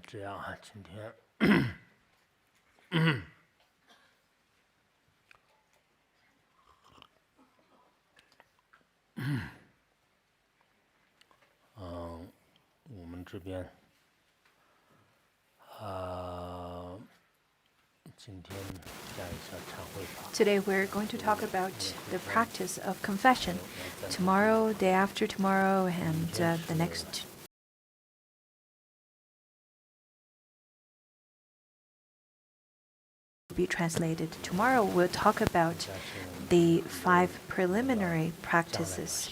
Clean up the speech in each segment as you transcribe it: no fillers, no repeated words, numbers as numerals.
这样啊，今天我们这边今天讲一下忏悔法。 Today we're going to talk about the practice of confession. Tomorrow, day after tomorrow, and the next will be translated. Tomorrow we'll talk about the 5 preliminary practices,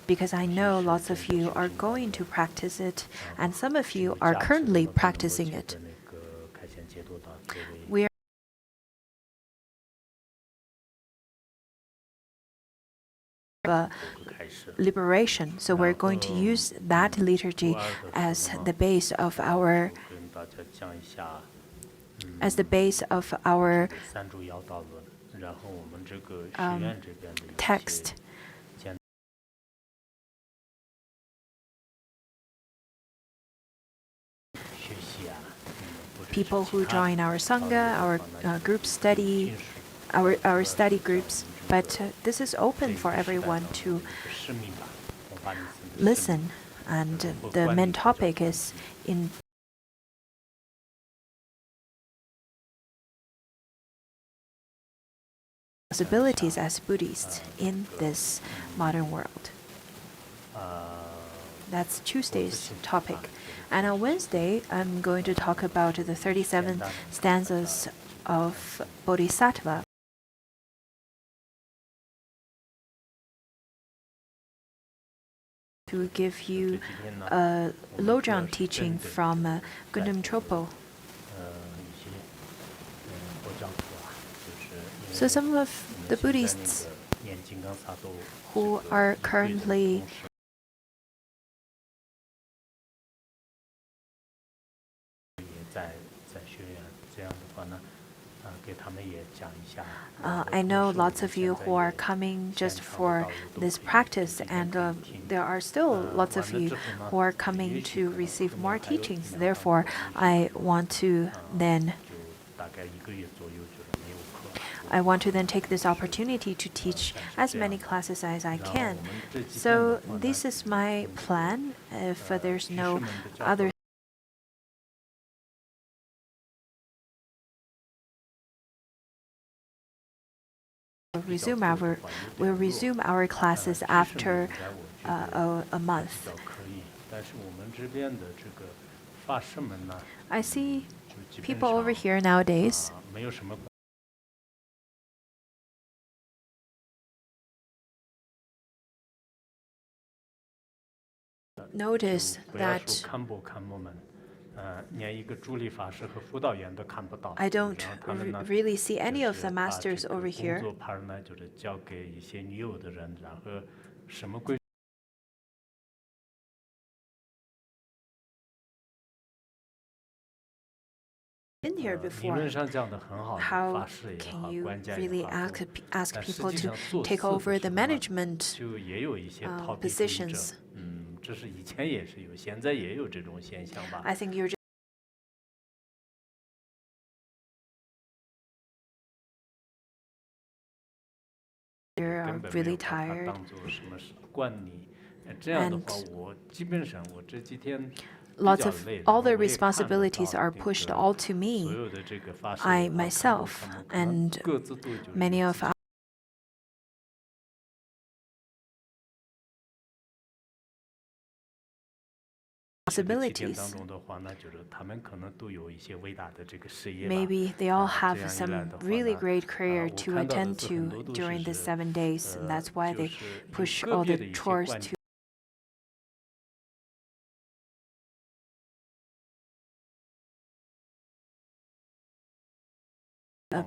because I know lots of you are going to practice it, and some of you are currently practicing it. We are liberation, so we're going to use that liturgy as the base of our text. People who join our sangha, our group study, our study groups, but this is open for everyone to listen, and the main topic is in possibilities as Buddhists in this modern world. That's Tuesday's topic. And on Wednesday, I'm going to talk about the 37 stanzas of Bodhisattva. To give you a Lojang teaching from Gundam Chopo. So some of the Buddhists who are currently I know lots of you who are coming just for this practice, and there are still lots of you who are coming to receive more teachings. Therefore, I want to then take this opportunity to teach as many classes as I can. So this is my plan. If there's no other we'll resume our classes after a month. I see people over here nowadays. Notice that I don't really see any of the masters over here. Been here before. How can you really ask people to take over the management positions? I think you're you're really tired. And all the responsibilities are pushed all to me. I myself and many of our responsibilities. Maybe they all have some really great career to attend to during the 7 days, and that's why they push all the chores to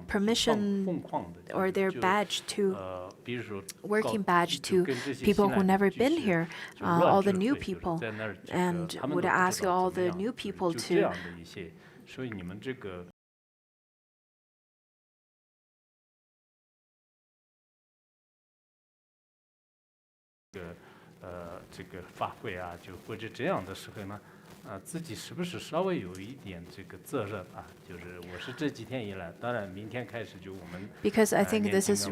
permission or their badge to working badge to people who never been here, all the new people, and would ask all the new people to 自己是不是稍微有一点这个责任啊？就是我是这几天以来，当然明天开始就我们 Because I think this is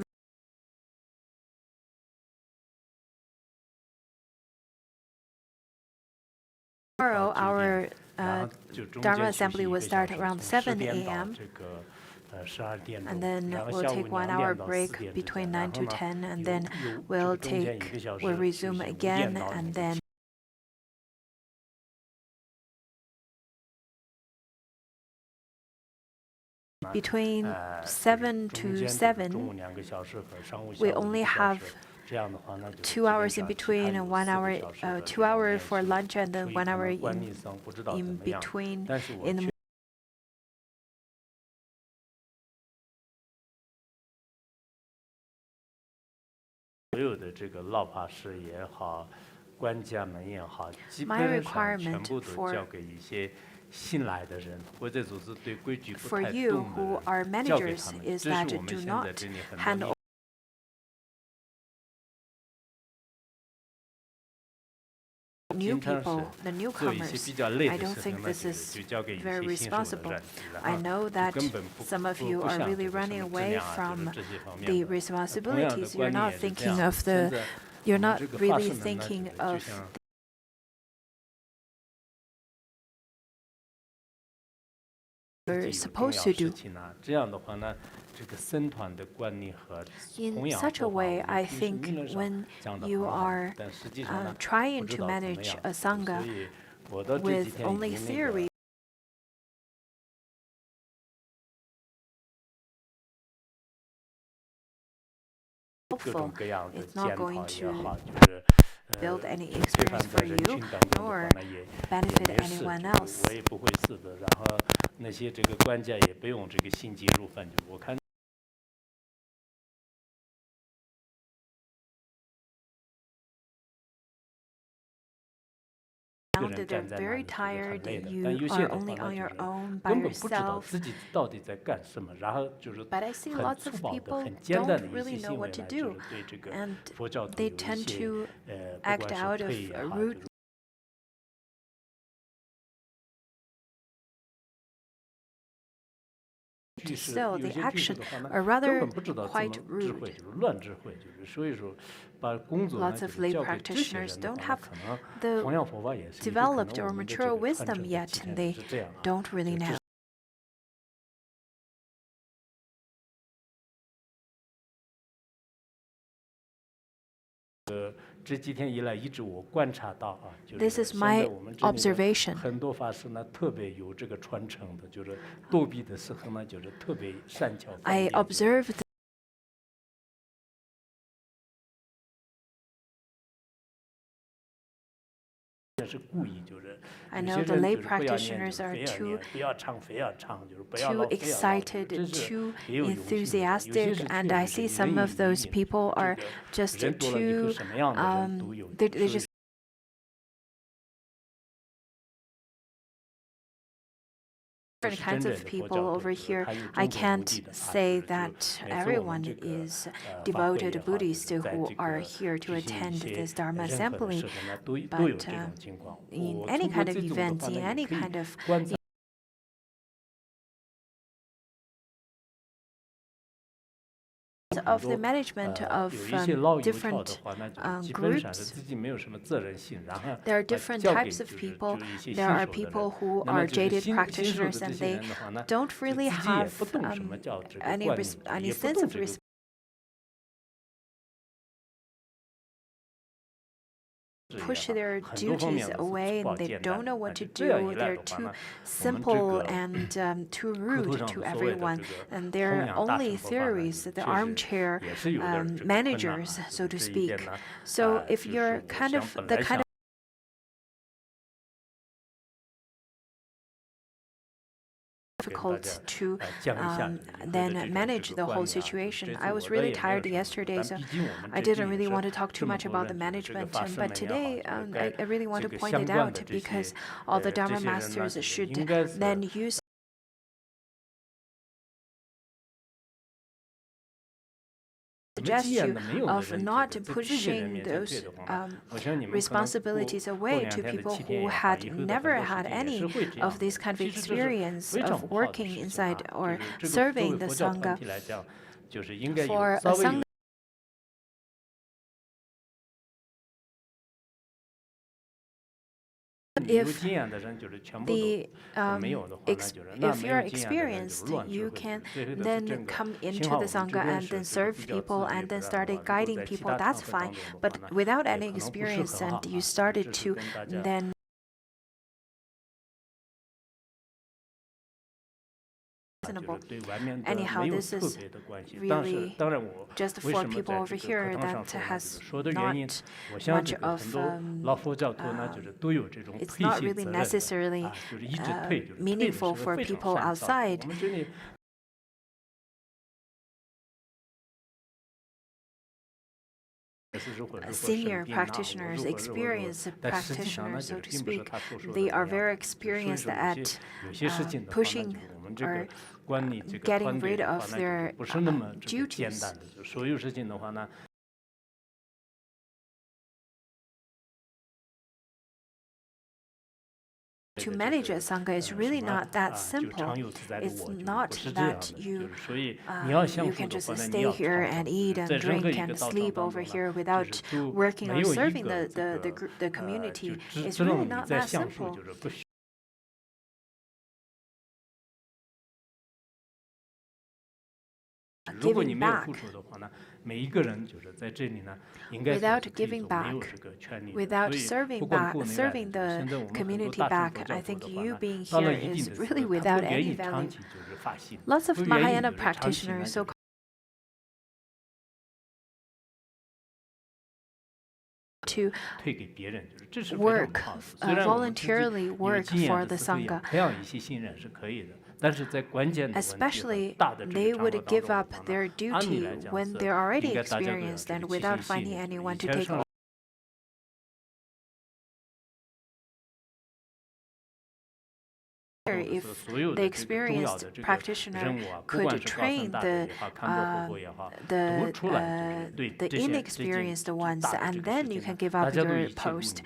tomorrow our Dharma assembly will start around 7 a.m. and then we'll take 1 hour break between 9 to 10, and then we'll resume again, and then between 7 to 7, we only have 2 hours in between, and 1 hour, 2 hours for lunch, and then 1 hour in between in the My requirement for you who are managers is that do not hand over new people, the newcomers. I don't think this is very responsible. I know that some of you are really running away from the responsibilities. You're not thinking of you're not really thinking of you're supposed to do. In such a way, I think when you are trying to manage a Sangha with only theory, helpful, it's not going to build any experience for you nor benefit anyone else. That they're very tired, you are only on your own by yourself. But I see lots of people don't really know what to do, and they tend to act out of rude. Still, the actions are rather quite rude. Lots of lay practitioners don't have the developed or mature wisdom yet, and they don't really know. This is my observation. I observed I know the lay practitioners are too excited, too enthusiastic, and I see some of those people are just too, they just different kinds of people over here. I can't say that everyone is devoted Buddhists who are here to attend this Dharma assembly, but in any kind of events, in any kind of the management of different groups. There are different types of people. There are people who are jaded practitioners and they don't really have any sense of responsibility. Push their duties away and they don't know what to do. They're too simple and too rude to everyone, and they're only theories, the armchair managers, so to speak. So if you're kind of the kind of difficult to then manage the whole situation. I was really tired yesterday, so I didn't really want to talk too much about the management. But today, I really want to point it out because all the Dharma masters should then use suggest you of not pushing those responsibilities away to people who had never had any of this kind of experience of working inside or serving the Sangha. For a Sangha, if you're experienced, you can then come into the Sangha and then serve people and then started guiding people, that's fine. But without any experience and you started to then anyhow, this is really just for people over here that has not much of it's not really necessarily meaningful for people outside. Senior practitioners, experienced practitioners, so to speak, they are very experienced at pushing or getting rid of their duties. To manage a Sangha is really not that simple. It's not that you can just stay here and eat and drink and sleep over here without working or serving the community. It's really not that simple. Giving back. Without giving back, without serving the community back, I think you being here is really without any value. Lots of Mahayana practitioners to work, voluntarily work for the Sangha. Especially, they would give up their duty when they're already experienced and without finding anyone to take over. If the experienced practitioner could train the inexperienced ones, and then you can give up your post.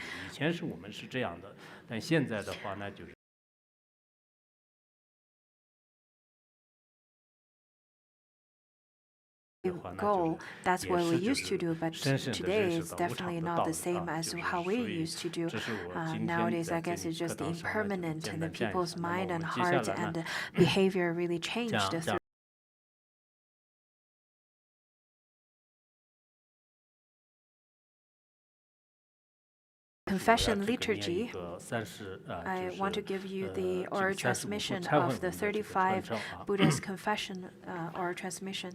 Goal, that's what we used to do, but today it's definitely not the same as how we used to do. Nowadays, I guess it's just impermanent, and the people's mind and heart and behavior really changed. Confession liturgy, I want to give you the oral transmission of the 35 Buddhist confession oral transmission.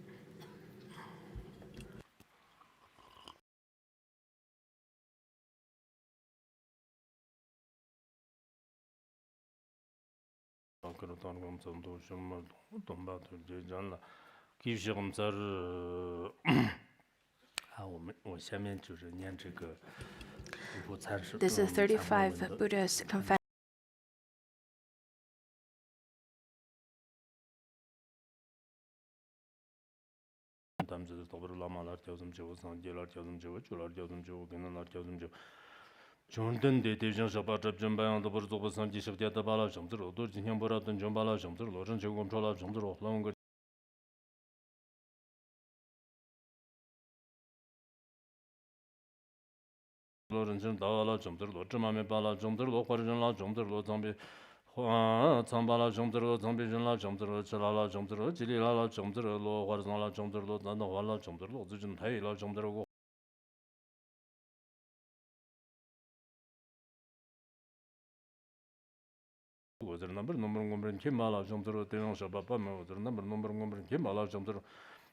This is 35 Buddhist confession.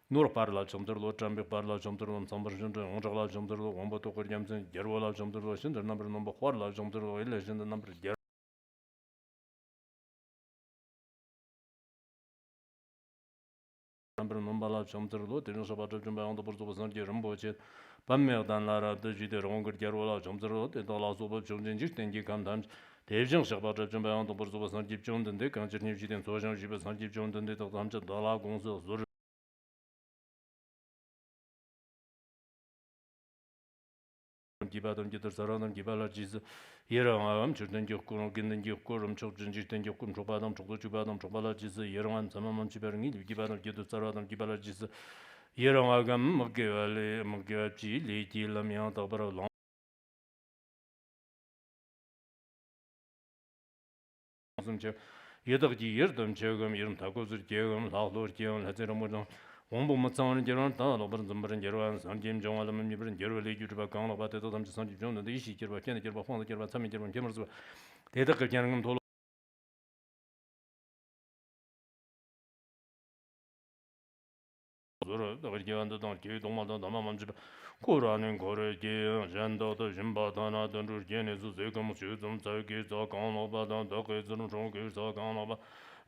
Nur parla chomter lo chambe parla chomter lo sambar chomter onjala chomter lo ombo to koryam sen gerwala chomter lo shin number number khwarla chomter lo ele shin number ger number nombala chomter lo den shaba chombe on to por to san gerum bo che pamme dan la ra de jide ronger gerwala chomter lo de la so bo chomjen ji ten gi kan dan 대정 shaba chombe on to por to san gi chomden de kan jirni ji den so jan ji be san gi chomden de to dan cha da la gong so 기바던 기들 사람은 기발라 지스 예랑함 주든 적고는 근든 적고름 적진 지든 적금 조바담 적도 주바담 조발라 지스 예랑한 자만만 지바릉이 기바던 기들 사람은 기발라 지스 예랑아감 먹게발레 먹게지 리지라면 더버러 롱섬제 예덕지 예르덤 제금 이름 타고즈 제금 라로 제금 하제르모는 공부 못 상하는 제로는 다 로버는 점버는 제로한 선짐 정화는 미브는 제로를 주르바 강로 바테도 담지 선짐 정도 이시 제로바 견에 제로바 혼도 제로바 참미 제로는 제머스 대덕을 견는 건 돌로 저러 더기한도 동 동마도 남아만지 고라는 거래게 잔도도 심바다나 던루 제네스 세금 주좀 자기 자 강로 바다 더게 좀 종게 자 강로 바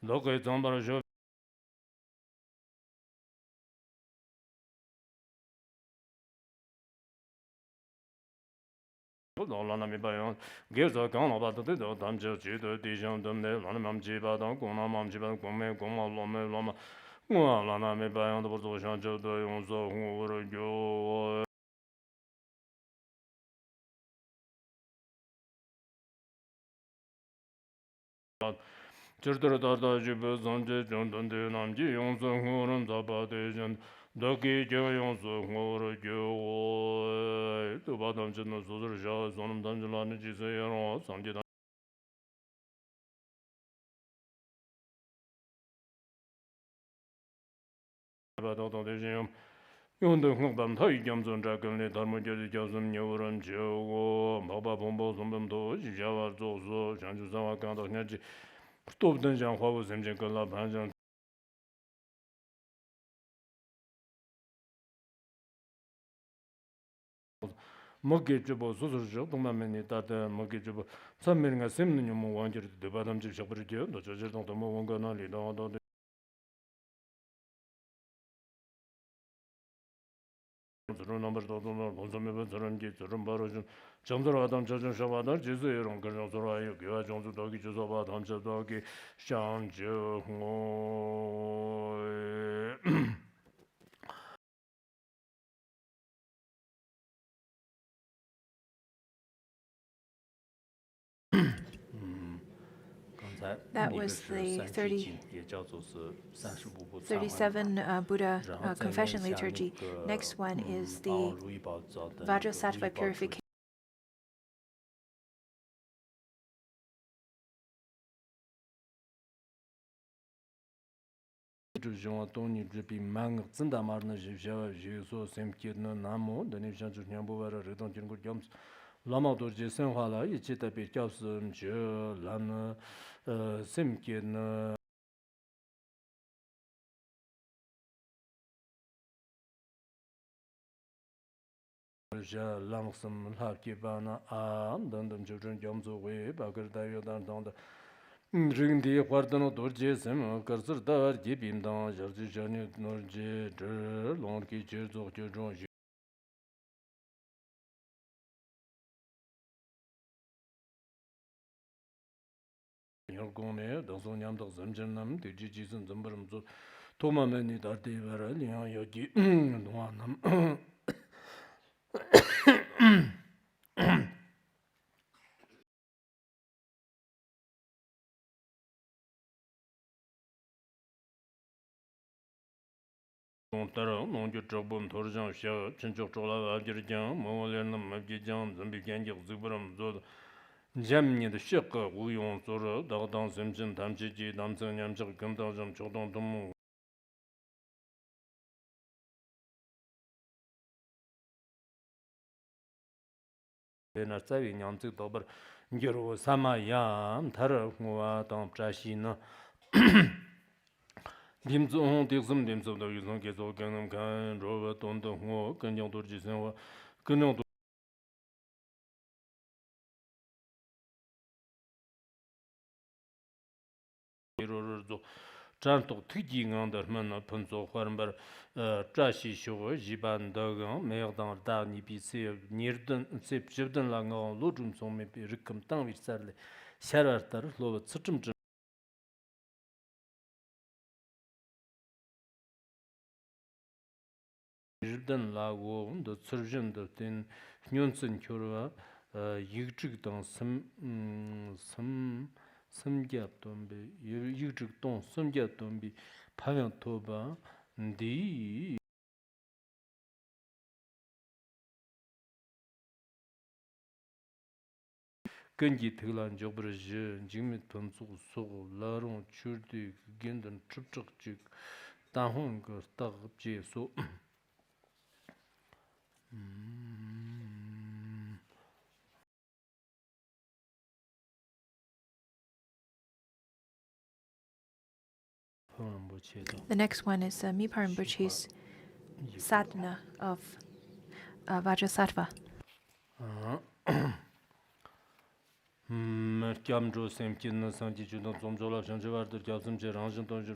더게 좀바로 Lana bayon, gives a gun about the damja, the dijon, the Lanamji Badan, Gona Mamjiba, Gome, Goma, Lome, Loma, Lana me bayon, the Boshan, the Yonzo, who were you. Church Dada Jibus on the John Namji, Yonzo, who runs about the Doki Joyonzo, who were you. The Badam General Suzar, Sonam Danjalani, Jizay, Sanjay. 용도 공범 더이 점존자 근래 달모제지 교수님 여런 저고 마바 본보 선범도 지자와 조소 장주사와 강도 현지 또든 장 화부 sem전 걸라 반전 먹게 주고 소소죠 동남면이 다들 먹게 주고 선면가 셈는 뭐 완전히 대바담지 잡으죠 너 저저도 뭐 원가나 리도 저런 넘버도 본점에 저런 게 저런 바로 좀 점들어 하던 저전 샤바다 제수 이런 그런 소라요 교화 정도 더기 주소 봐 던져도 하기 샹저 That was the 37 Buddha confession liturgy. Next one is the Vajrasattva purification. Lama dorje senhwala ichita be kyapsum je lan semke na ja langsam laki bana am dandam jurun gyamzo we bagar da yodan danda ringdi khwardano dorje sem karsar dar jibim dan jarji jani norje de longki je zo je jon Yorgone, Dazonyam, Zamjanam, the Gigis and Zambaram, Tomamani, that they were Yogi, Noanam. Montaro, Monjo Jobum, Torjan, Shah, Chinchola, Ajirjan, Molanam, Majijan, Zambigan, Zubram, Zod. Jamni the Shaka, Wuyon Sora, Dadan Simson, Tamchi, Damson, Yamchak, Gandam, Chodon Tomu. Then I say in Yamsi Tober, Gero Samayam, Tara, Tam Trashina. Dimson, Dixum, Dims of the Yuson, Gezo, Ganam, Kan, Robert, Tondo, Kanyon Turgis, Kanon. Tranto Tiki under Mana Punzo Hornber Trashi Show, Jiban Dagan, Merdan Dani PC, Nirden, Sip Jibden Langon, Lodrum, so maybe Ricum Town with Sadly, Sharatar, Low Sutum. 日本 라고 더 철전도 된 년선 교류와 이직동 섬기었던 비 이직동 섬기었던 비 방향 도바 디 근기 특란 적브르지 지금 돈수 소 라롱 추르디 겐던 춥적직 다혼 그 딱지소 The next one is Mipa Rinpoche's sadhana of Vajrasattva. Merkamjo semkin sanji judan zomjola janjivardır yazımcı ranjın donjur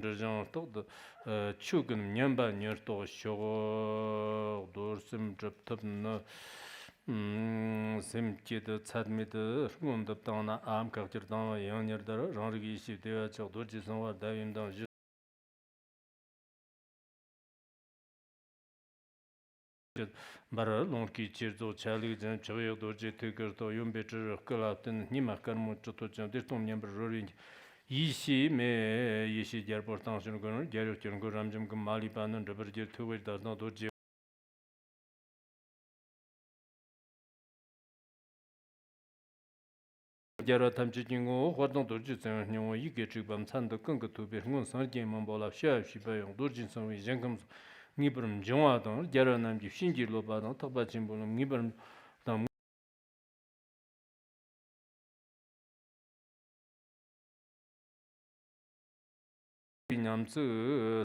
Rjan togda çugın nyamba nyerto şo dorsim japtabna semkide çadmide rungundap tana am kakirdan yan yerdara ranrigi işi deva çog dorji sanvar davimdan bara longki chirzo chali jan chawyo dorje teker to yombe chir kalaten nima karmo choto jan dirtom nyambar rorin yishi me yishi jar portansyon gon gyaro kyon go ramjam gum mali banan rabar jer thuwe darna dorje gyaro tamchi jingo hwadong dorje jan nyo yige chibam chanda kang to be ngon sarje mambola sha shibayong dorjin sanwi jangam 니브름 정화도 자라남지 신지로 봐도 탁바진 보는 니브름 당 냠스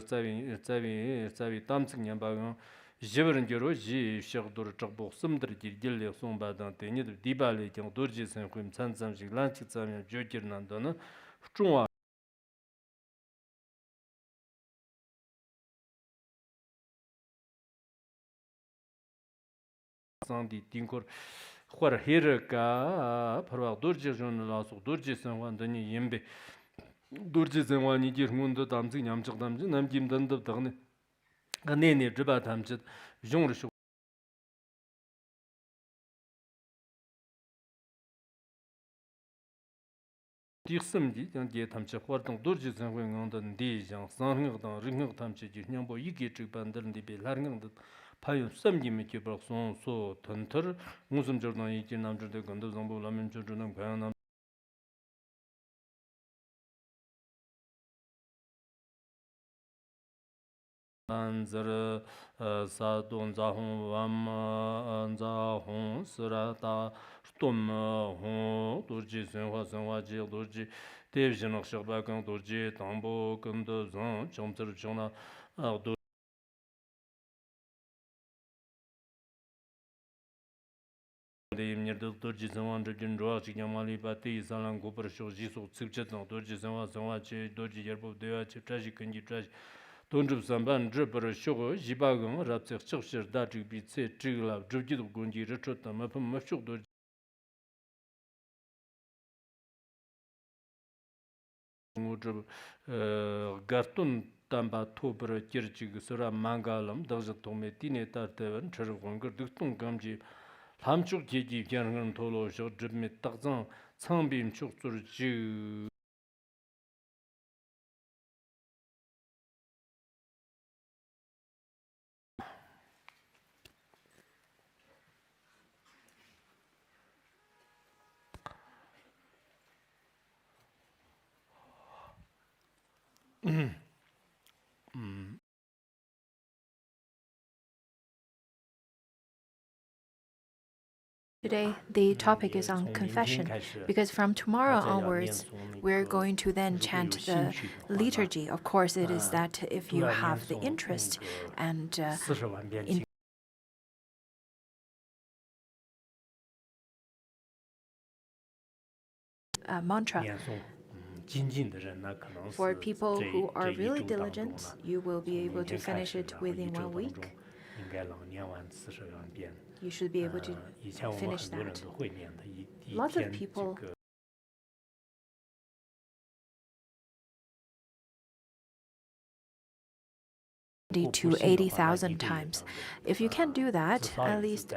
자비 땀승 냠바고 지버는 저로 지 시작도를 적복 숨들 길길려 송바당 대니들 디발이 정 도지선 금 찬sam식 란치 자면 조기르난도는 중화 상디 딩코 хуар 헤르가 바로 도르지존 라소 도르지선 완전히 임베 도르지선 완이 지문도 담지 냠적 담지 남김단도 당네 네네 드바 담지 종르 디스음지 장제 담지 활동 도르지선 회원던 디장 상흥당 링흥 담지 냠보 이게 직반들인데 빌하릉도 파요 썸김이 기버송 소 던터 무슨 저런 이제 남들도 건도 정보 라면 저런 과연 안저 사돈 자홍 완마 자홍 스라다 스톰 도지 생화 생화지 도지 대비전학 셔바강 도지 담보 건도 정 점들 정나 임녀도 도지 상황들 진로아 지경만이 바티 이상한 고버쇼 지속 측제도 도지 상황 도지 열법 되어 집자지 근지 자지 돈줍 삼반 저버 쇼고 지바금 랍적 적셔 다지 비체 지글라 주지도 군지 저쳤다 마품 마쇼도 우저 가톤 담바 토브르 kirchig sura mangalam dagja tome tine tartevan chirgongur duktung gamji 람축 계기 견은 돌로셔 줍미 딱정 창빔 축줄 지 Today, the topic is on confession, because from tomorrow onwards, we're going to then chant the liturgy. Of course, it is that if you have the interest and mantra. For people who are really diligent, you will be able to finish it within 1 week. You should be able to finish that. Lots of people to 80,000 times. If you can do that, at least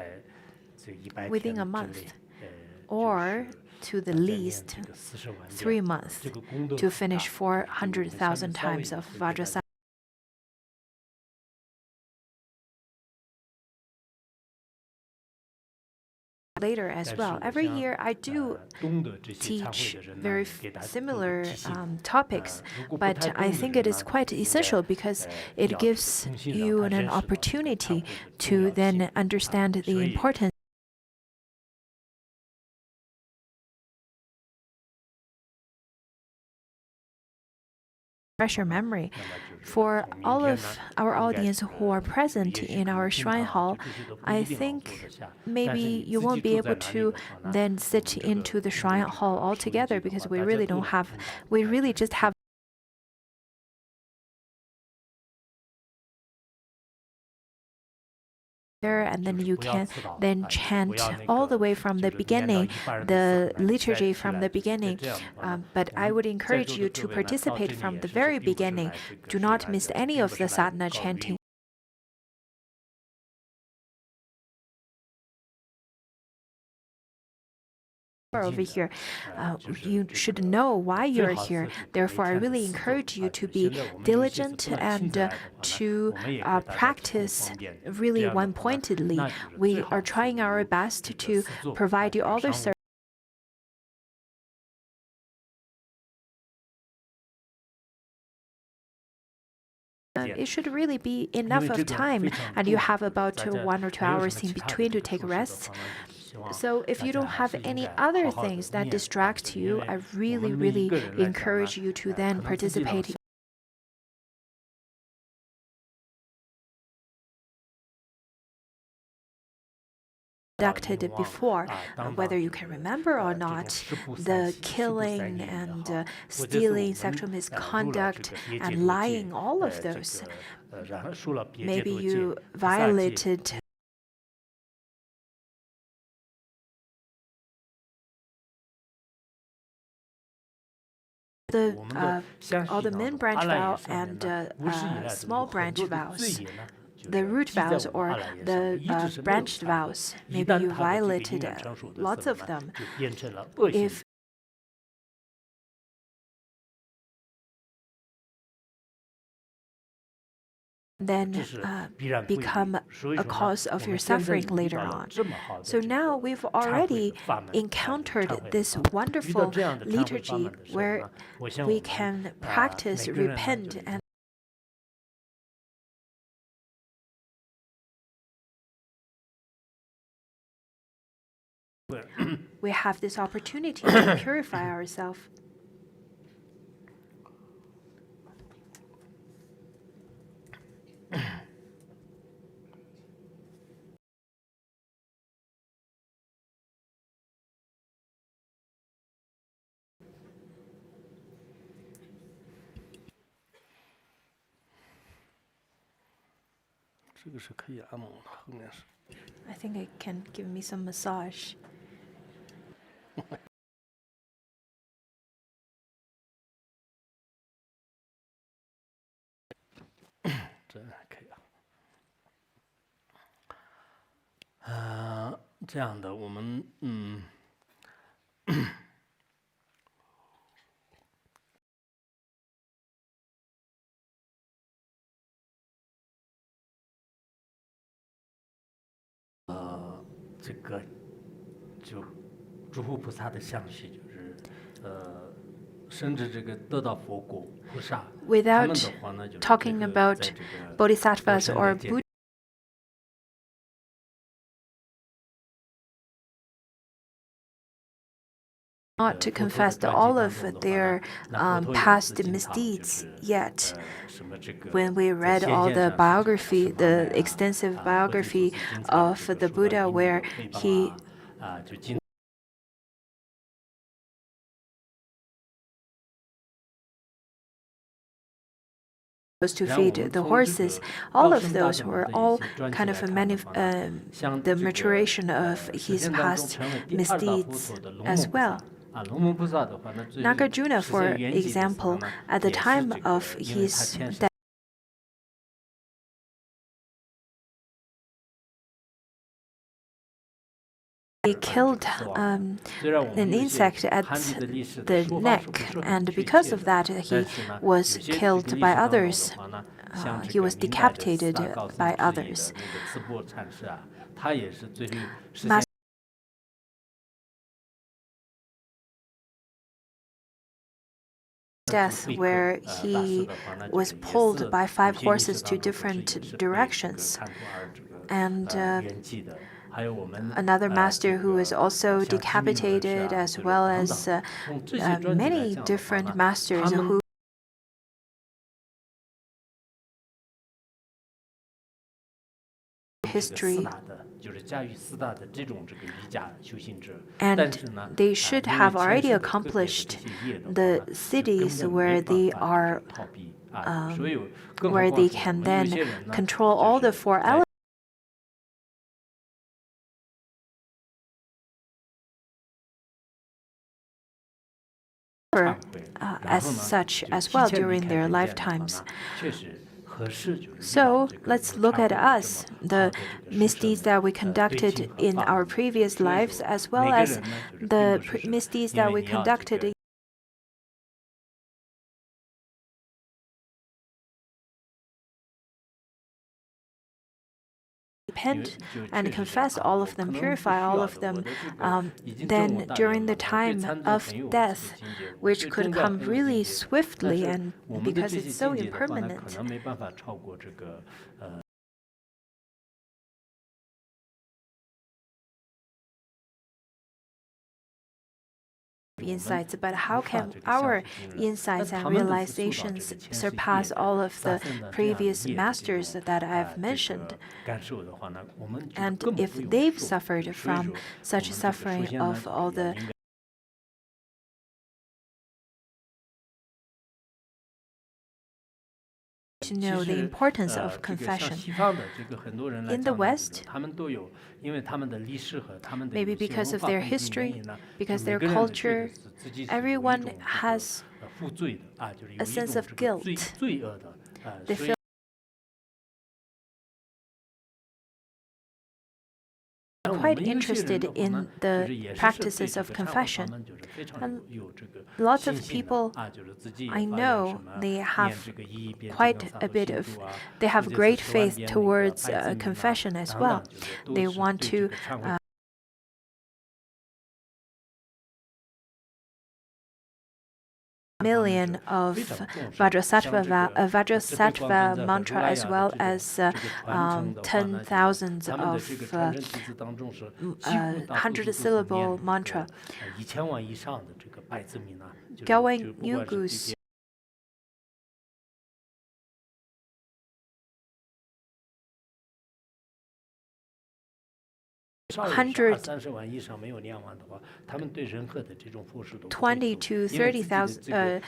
within a month, or to the least 3 months, to finish 400,000 times of Vajrasattva. Later as well. Every year I do teach very similar topics, but I think it is quite essential because it gives you an opportunity to then understand the importance fresh memory. For all of our audience who are present in our shrine hall, I think maybe you won't be able to then sit into the shrine hall altogether because we really just have there, and then you can then chant all the way from the beginning, the liturgy from the beginning. But I would encourage you to participate from the very beginning. Do not miss any of the sadhana chanting. Over here, you should know why you're here. Therefore, I really encourage you to be diligent and to practice really one-pointedly. We are trying our best to provide you all the services. It should really be enough of time, and you have about 1 or 2 hours in between to take rest. So if you don't have any other things that distract you, I really encourage you to then participate. Conducted before, whether you can remember or not, the killing and stealing, sexual misconduct, and lying, all of those. Maybe you violated all the main branch vow and small branch vows. The root vows or the branched vows, maybe you violated lots of them. If then become a cause of your suffering later on. So now we've already encountered this wonderful liturgy where we can practice, repent, and we have this opportunity to purify ourselves. I think it can give me some massage. Without talking about bodhisattvas or Buddha, not to confess all of their past misdeeds yet. When we read all the biography, the extensive biography of the Buddha, where he was to feed the horses, all of those were all kind of the maturation of his past misdeeds as well. Nagarjuna, for example, at the time of his death, They killed an insect at the neck, and because of that, he was killed by others. He was decapitated by others. Death, where he was pulled by 5 horses to different directions, and another master who was also decapitated, as well as many different masters who history, and they should have already accomplished the cities where they are, where they can then control all the 4 elements. As such as well during their lifetimes. So let's look at us, the misdeeds that we conducted in our previous lives, as well as the misdeeds that we conducted repent and confess all of them, purify all of them, then during the time of death, which could come really swiftly and because it's so impermanent, insights, but how can our insights and realizations surpass all of the previous masters that I've mentioned? And if they've suffered from such suffering of all the to know the importance of confession. In the West, maybe because of their history, because their culture, everyone has a sense of guilt. They feel quite interested in the practices of confession. And lots of people I know, they have quite a bit of, they have great faith towards confession as well. They want to million of Vajrasattva mantra, as well as 10,000 of 100-syllable mantra. Going Yugus $120,000 to 30,000,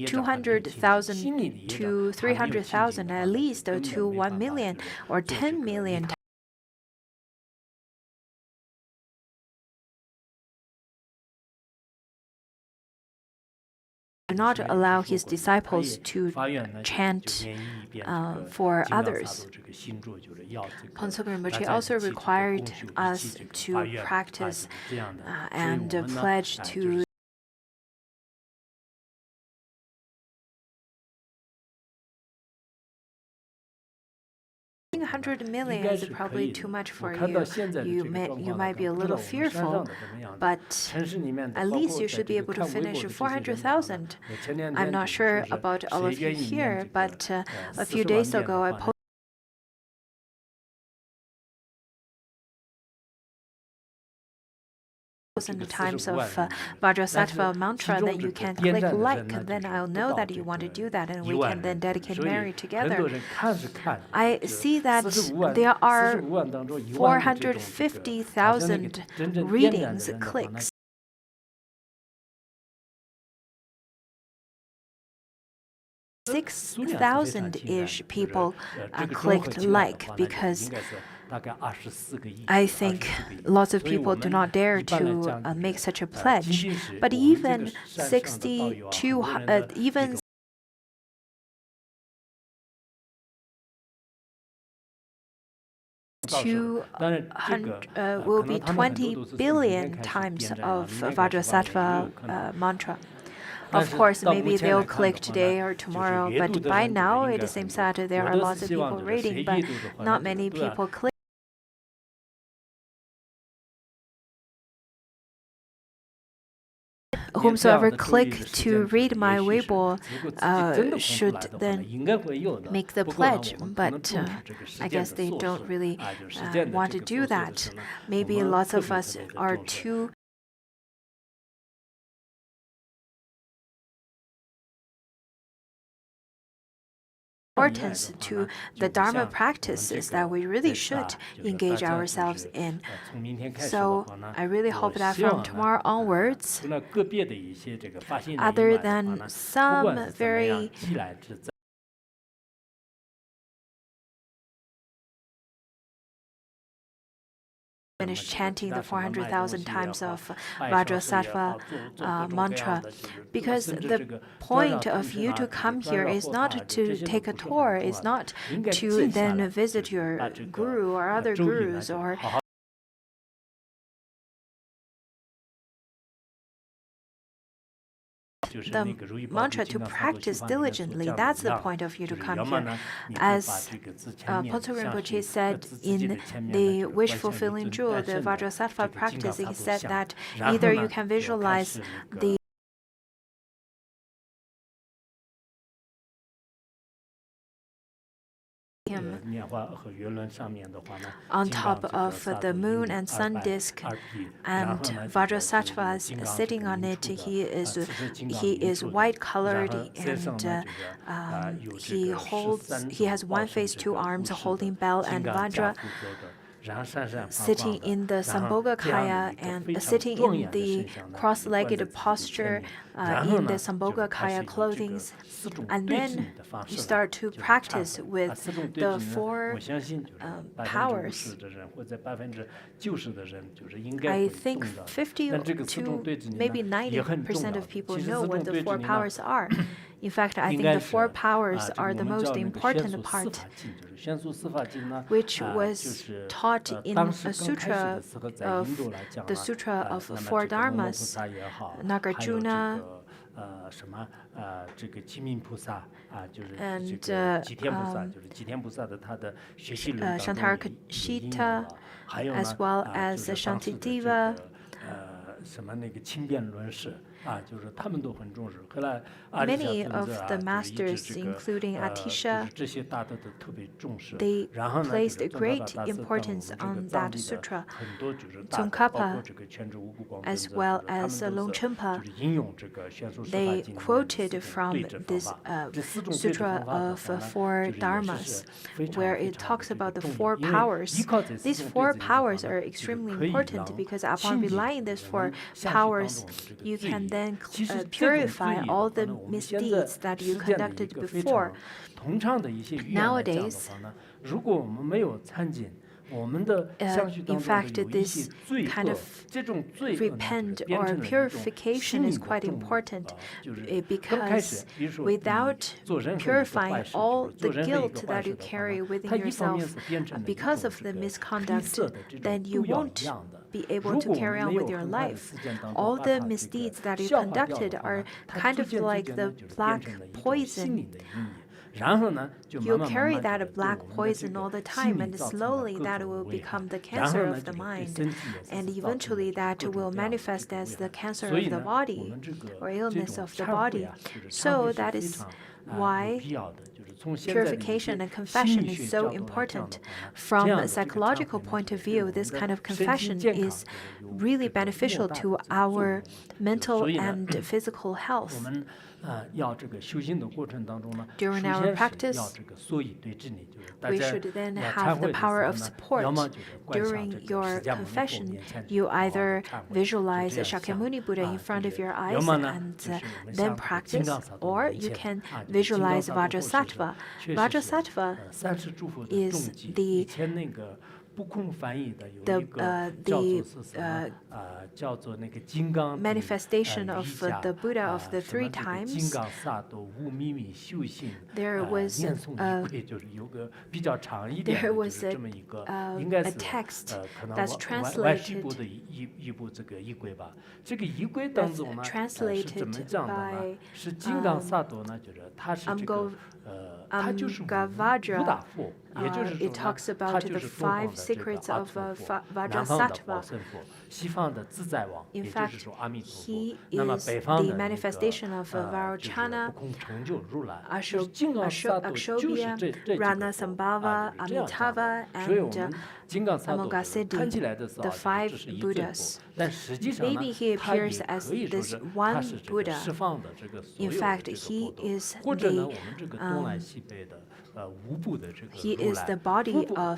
200,000 to 300,000, at least to 1 million or 10 million. Do not allow his disciples to chant for others. Konsuk Rinpoche also required us to practice and pledge to 100 million is probably too much for you. You might be a little fearful, but at least you should be able to finish 400,000. I'm not sure about all of you here, but a few days ago I posted in the times of Vajrasattva mantra, then you can click like, then I'll know that you want to do that, and we can then dedicate Mary together. I see that there are 450,000 readings, clicks. $6,000-ish people clicked like, because I think lots of people do not dare to make such a pledge. But even 62, even will be 20 billion times of Vajrasattva mantra. Of course, maybe they'll click today or tomorrow, but by now it seems that there are lots of people reading, but not many people click. Whomsoever click to read my Weibo should then make the pledge, but I guess they don't really want to do that. Maybe lots of us are too importance to the Dharma practices that we really should engage ourselves in. So I really hope that from tomorrow onwards, other than some very finish chanting the 400,000 times of Vajrasattva mantra, because the point of you to come here is not to take a tour, is not to then visit your guru or other gurus or the mantra to practice diligently. That's the point of you to come here. As Potso Rinpoche said in the wish-fulfilling jewel, the Vajrasattva practice, he said that either you can visualize the on top of the moon and sun disk, and Vajrasattva is sitting on it. He is white colored, and he has one face, two arms, holding bell and Vajra, sitting in the Sambhogakaya and sitting in the cross-legged posture in the Sambhogakaya clothing, and then you start to practice with the four powers. I think 50 to maybe 90% of people know what the four powers are. In fact, I think the four powers are the most important part, which was taught in a sutra of the Sutra of Four Dharmas, Nagarjuna, and Shantarakshita, as well as Shantideva. Many of the masters, including Atisha, they placed a great importance on that sutra. Tsongkhapa, as well as Longchenpa, they quoted from this sutra of four dharmas, where it talks about the four powers. These four powers are extremely important because upon relying these four powers, you can then purify all the misdeeds that you conducted before. Nowadays, in fact, this kind of repent or purification is quite important because without purifying all the guilt that you carry within yourself because of the misconduct, then you won't be able to carry on with your life. All the misdeeds that you conducted are kind of like the black poison. You'll carry that black poison all the time, and slowly that will become the cancer of the mind, and eventually that will manifest as the cancer of the body or illness of the body. So that is why purification and confession is so important. From a psychological point of view, this kind of confession is really beneficial to our mental and physical health. During our practice, we should then have the power of support. During your confession, you either visualize Shakyamuni Buddha in front of your eyes and then practice, or you can visualize Vajrasattva. Vajrasattva is the manifestation of the Buddha of the 3 times, there was a text that's translated by Vajra. It talks about the 5 secrets of Vajrasattva. In fact, he is the manifestation of Vairocana, Akshobhya, Ranasambhava, Amitabha, and Amoghasiddhi, the 5 Buddhas. Maybe he appears as this one Buddha. In fact, he is the body of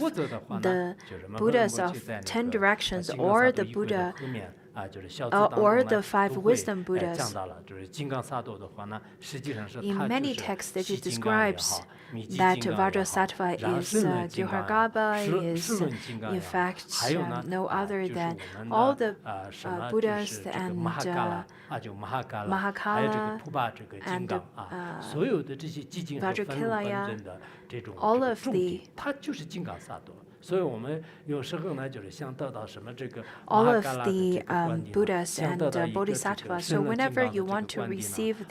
the Buddhas of 10 directions, or the Buddha, or the 5 wisdom Buddhas. In many texts, it describes that Vajrasattva is Gyuhargaba, is in fact no other than all the Buddhas and Mahakala and Vajrakilaya, all of the Buddhas and Bodhisattvas. So whenever you want to receive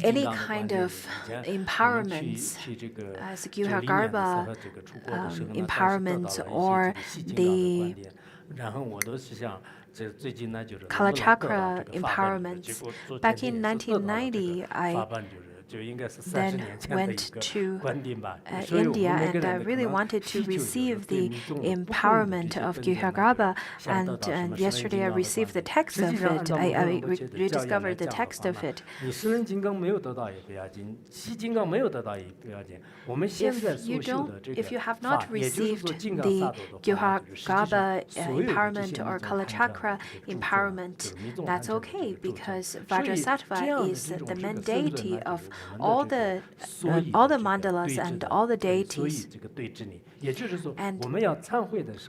any kind of empowerments, as Gyuhargarbha empowerment or the Kalachakra empowerment, back in 1990, I then went to India, and I really wanted to receive the empowerment of Gyuhargarbha, and yesterday I received the text of it. I rediscovered the text of it. If you have not received the Gyuhargarbha empowerment or Kalachakra empowerment, that's okay, because Vajrasattva is the main deity of all the mandalas and all the deities. And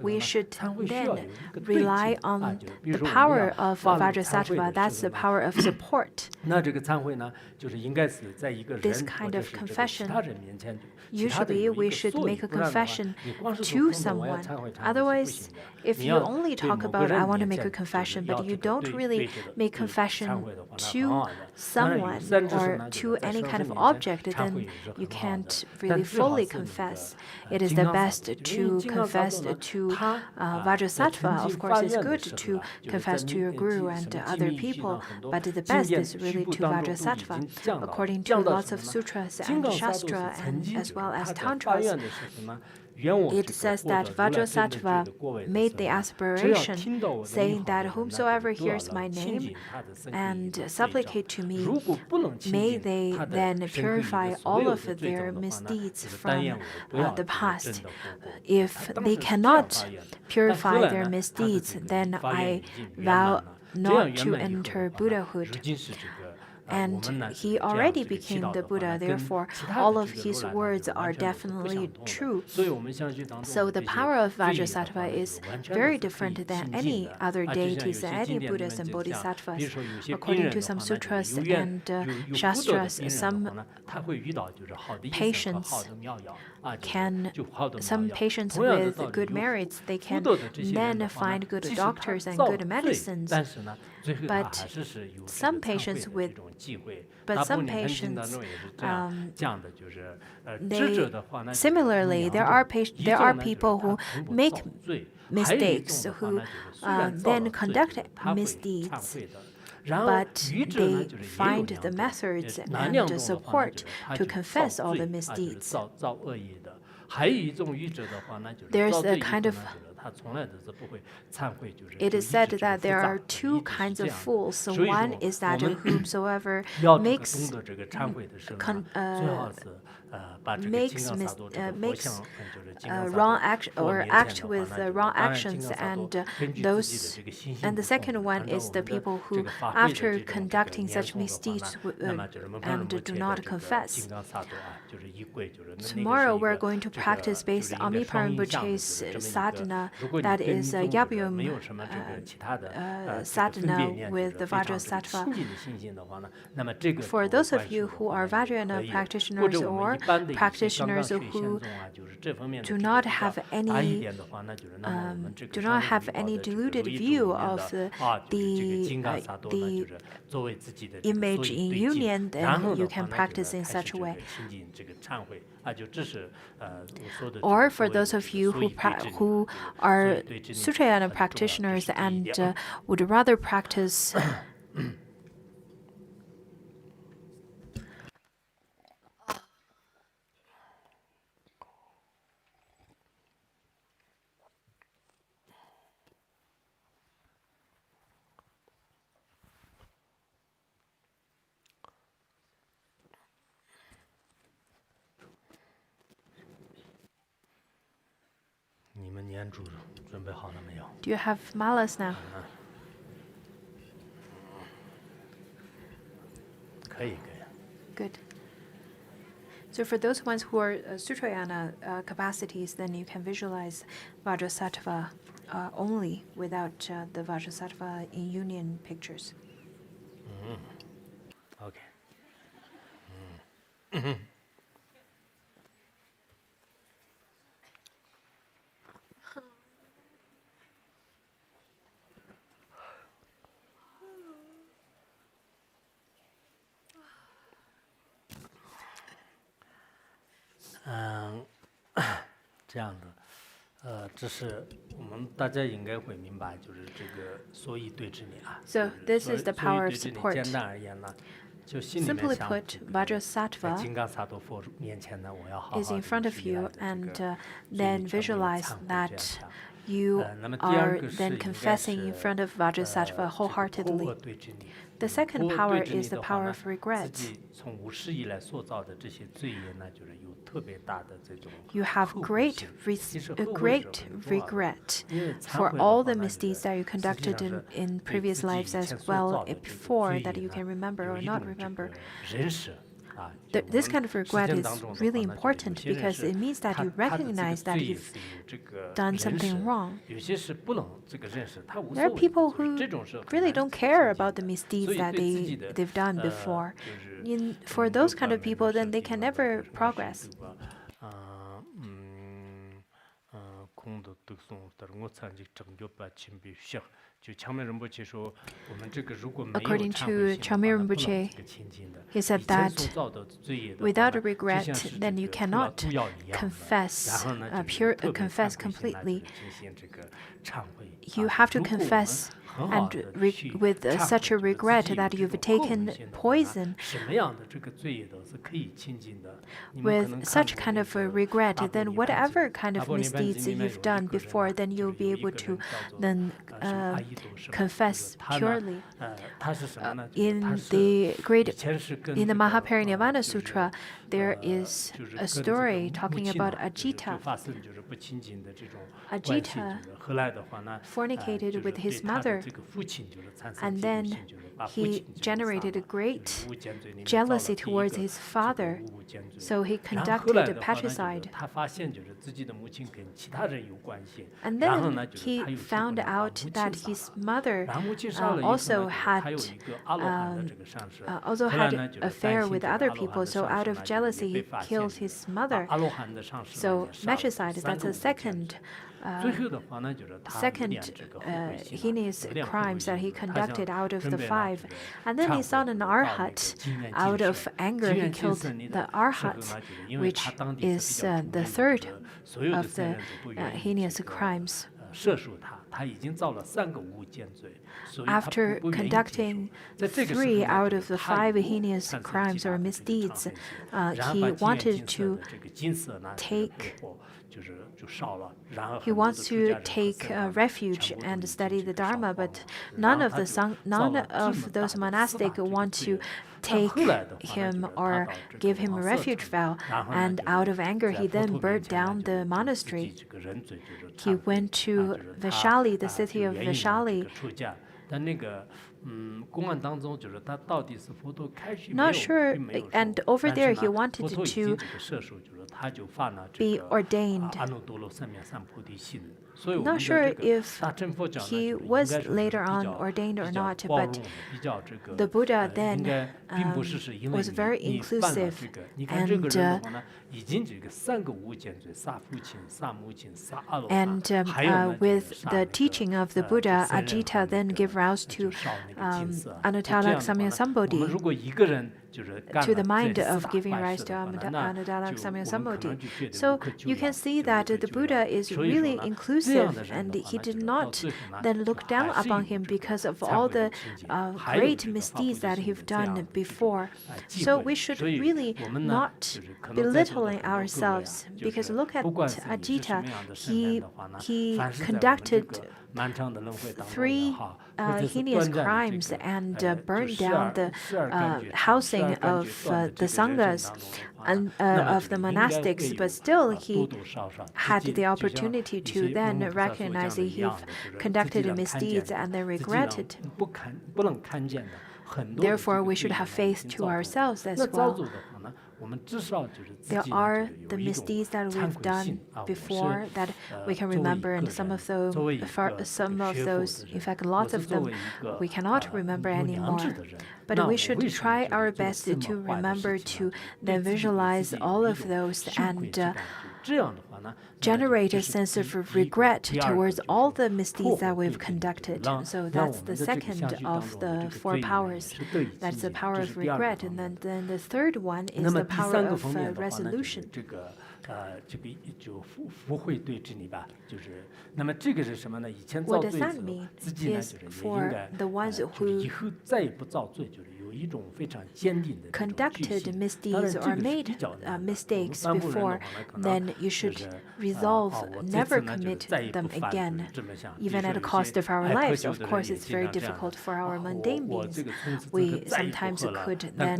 we should then rely on the power of Vajrasattva. That's the power of support. This kind of confession, usually we should make a confession to someone. Otherwise, if you only talk about, I want to make a confession, but you don't really make confession to someone or to any kind of object, then you can't really fully confess. It is the best to confess to Vajrasattva. Of course, it's good to confess to your guru and other people, but the best is really to Vajrasattva. According to lots of sutras and shastra, and as well as tantras, it says that Vajrasattva made the aspiration, saying that whomsoever hears my name and supplicate to me, may they then purify all of their misdeeds from the past. If they cannot purify their misdeeds, then I vow not to enter Buddhahood. And he already became the Buddha, therefore all of his words are definitely true. So the power of Vajrasattva is very different than any other deities, any Buddhas and Bodhisattvas. According to some sutras and shastras, some patients with good merits, they can then find good doctors and good medicines. But some patients similarly, there are people who make mistakes, who then conduct misdeeds, but they find the methods and support to confess all the misdeeds. There's a kind of It is said that there are two kinds of fools. So one is that whomsoever makes wrong action or act with wrong actions, and the second one is the people who, after conducting such misdeeds, and do not confess. Tomorrow we're going to practice based on Amipa Rinpoche's sadhana, that is Yabuyum sadhana with the Vajrasattva. For those of you who are Vajrayana practitioners or practitioners who do not have any deluded view of the image in union, then you can practice in such a way. Or for those of you who are Sutrayana practitioners and would rather practice Do you have malas now? Good. So for those ones who are Sutrayana capacities, then you can visualize Vajrasattva only without the Vajrasattva in union pictures. Okay. So this is the power of support. Simply put, Vajrasattva is in front of you, and then visualize that you are then confessing in front of Vajrasattva wholeheartedly. The second power is the power of regret. You have great regret for all the misdeeds that you conducted in previous lives as well before that you can remember or not remember. This kind of regret is really important because it means that you recognize that you've done something wrong. There are people who really don't care about the misdeeds that they've done before. For those kind of people, then they can never progress. According to Changme Rinpoche, he said that without a regret, then you cannot confess completely. You have to confess and with such a regret that you've taken poison. With such kind of a regret, then whatever kind of misdeeds you've done before, then you'll be able to then confess purely. In the Mahaparinirvana Sutra, there is a story talking about Ajita. Ajita fornicated with his mother, and then he generated a great jealousy towards his father, so he conducted a patricide. And then he found out that his mother also had affair with other people, so out of jealousy he killed his mother. So matricide, that's a second heinous crimes that he conducted out of the 5. And then he saw an arhat. Out of anger, he killed the arhat, which is the third of the heinous crimes. After conducting 3 out of the 5 heinous crimes or misdeeds, he wanted to take He wants to take refuge and study the Dharma, but none of those monastic want to take him or give him a refuge vow. And out of anger, he then burned down the monastery. He went to Vaishali, the city of Vaishali. Not sure, and over there he wanted to be ordained. Not sure if he was later on ordained or not, but the Buddha then was very inclusive, and with the teaching of the Buddha, Ajita then gave vows to Anuttara Samya Sambodhi, to the mind of giving rise to Anuttara Samya Sambodhi. So you can see that the Buddha is really inclusive, and he did not then look down upon him because of all the great misdeeds that he've done before. So we should really not belittling ourselves, because look at Ajita. He conducted 3 heinous crimes and burned down the housing of the sanghas and of the monastics, but still he had the opportunity to then recognize that he conducted misdeeds and then regretted. Therefore, we should have faith to ourselves as well. There are the misdeeds that we've done before that we can remember, and some of those, in fact, lots of them, we cannot remember anymore. But we should try our best to remember to then visualize all of those and generate a sense of regret towards all the misdeeds that we've conducted. So that's the second of the 4 powers. That's the power of regret. And then the third one is the power of resolution. What does that mean? Is for the ones who conducted misdeeds or made mistakes before, then you should resolve never commit them again, even at the cost of our lives. Of course, it's very difficult for our mundane beings. We sometimes could then